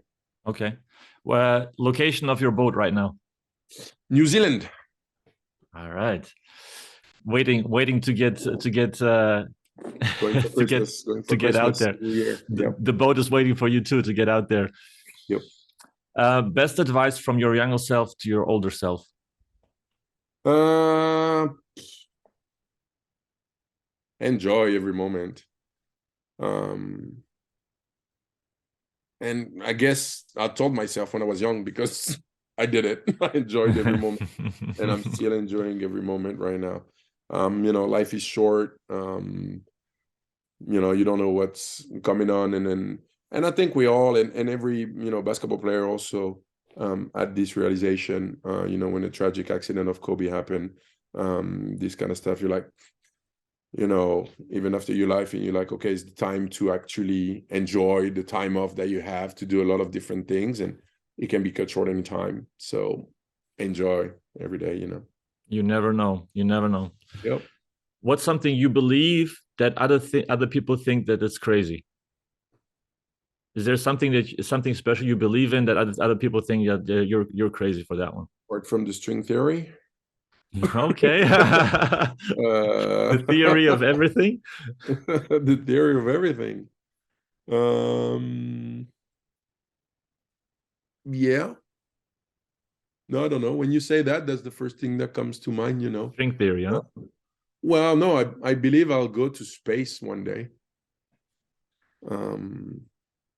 Okay. Well, location of your boat right now? New Zealand. All right. Waiting to get going for Christmas, to get out there. Yep. The boat is waiting for you too to get out there. Yep. Best advice from your younger self to your older self? Enjoy every moment. And I guess I told myself when I was young, because I did it. I enjoyed every moment, and I'm still enjoying every moment right now. Life is short. You don't know what's coming on, and I think we all, and every basketball player also had this realization. When the tragic accident of Kobe happened, this kind of stuff. You're like, even after your life, and you're like, okay, it's the time to actually enjoy the time off that you have to do a lot of different things, and it can be cut short any time. So enjoy every day. You never know. You never know. Yep. What's something you believe that other people think that it's crazy? Is there something special you believe in that other people think that you're crazy for that one? Apart from the string theory. Okay. The theory of everything. The theory of everything. Yeah. No, I don't know. When you say that, that's the first thing that comes to mind, String theory, huh? Well, no, I believe I'll go to space one day. I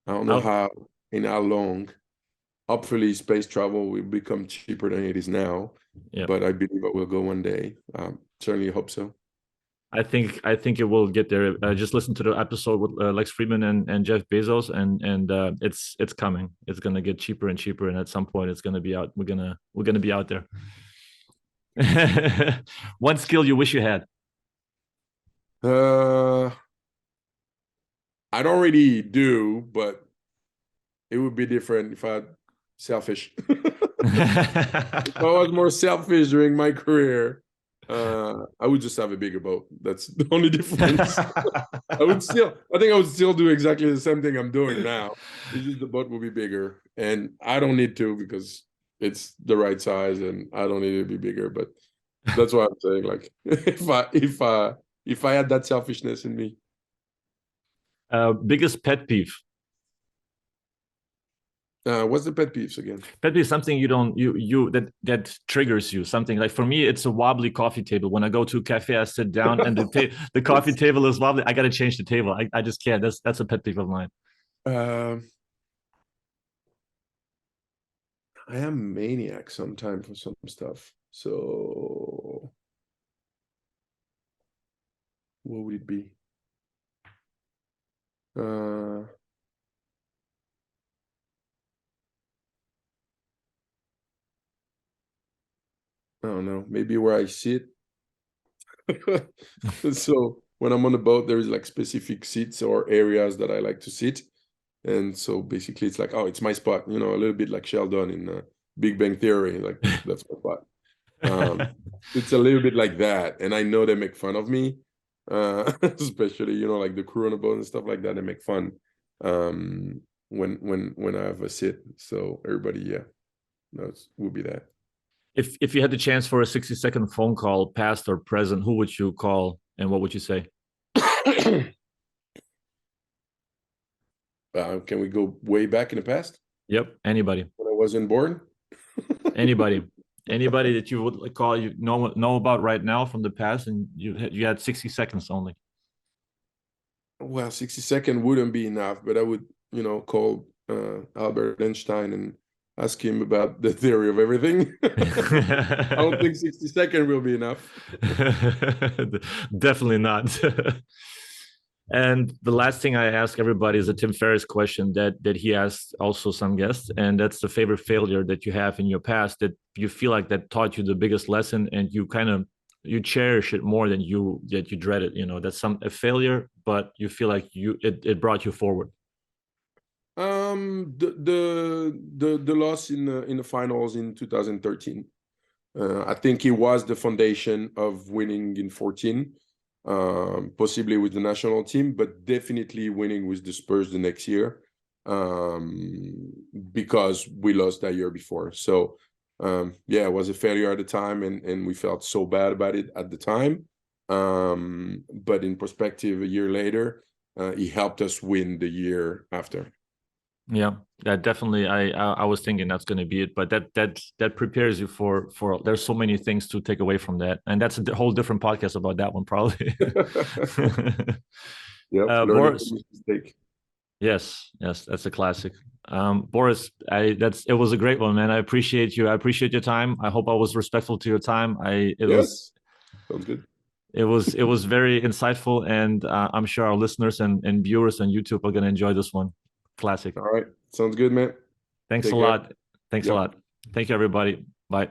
don't know how and how long. Hopefully, space travel will become cheaper than it is now. Yeah. But I believe I will go one day. Certainly hope so. I think it will get there. Just listen to the episode with Lex Friedman and Jeff Bezos, and it's coming. It's gonna get cheaper and cheaper, and at some point, it's gonna be out. We're gonna be out there. One skill you wish you had? I don't really do, but it would be different if I had selfish. If I was more selfish during my career, I would just have a bigger boat. That's the only difference. I think I would still do exactly the same thing I'm doing now. It's just the boat will be bigger, and I don't need to, because it's the right size, and I don't need it to be bigger. But that's what I'm saying. Like, if I had that selfishness in me. Biggest pet peeve? What's the pet peeves again? Pet peeve is something that triggers you. Something like, for me, it's a wobbly coffee table. When I go to a cafe, I sit down and the coffee table is wobbly. I got to change the table. I just can't. That's a pet peeve of mine. I am a maniac sometimes for some stuff. So what would it be? I don't know, maybe where I sit. So when I'm on the boat, there's like specific seats or areas that I like to sit. And so basically it's like, oh, it's my spot, a little bit like Sheldon in Big Bang Theory, like that's my spot. It's a little bit like that. And I know they make fun of me, especially, like the crew on the boat and stuff like that, they make fun when I have a sit. So everybody, yeah, that would be that. If you had the chance for a 60-second phone call, past or present, who would you call and what would you say? Can we go way back in the past? Yep. Anybody. When I wasn't born? Anybody. Anybody that you would call, you know about right now from the past, and you had 60 seconds only. Well, 60 seconds wouldn't be enough, but I would, call Albert Einstein and ask him about the theory of everything. I don't think 60 seconds will be enough. Definitely not. And the last thing I ask everybody is a Tim Ferriss question that he asks also some guests, and that's the favorite failure that you have in your past that you feel like that taught you the biggest lesson, and you cherish it more than you dread it. That's a failure, but you feel like it brought you forward. The loss in the finals in 2013. I think it was the foundation of winning in 14. Possibly with the national team, but definitely winning with the Spurs the next year, because we lost that year before. So it was a failure at the time, and we felt so bad about it at the time. But in perspective, a year later, he helped us win the year after. Yeah, that definitely. I was thinking that's going to be it, but that prepares you for. There's so many things to take away from that, and that's a whole different podcast about that one, probably. Yeah, Boris. Yes, that's a classic. Boris, it was a great one, man. I appreciate you. I appreciate your time. I hope I was respectful to your time. Sounds good. It was very insightful, and I'm sure our listeners and viewers on YouTube are going to enjoy this one. Classic. All right. Sounds good, man. Thanks a lot. Thanks a lot. Thank you, everybody. Bye.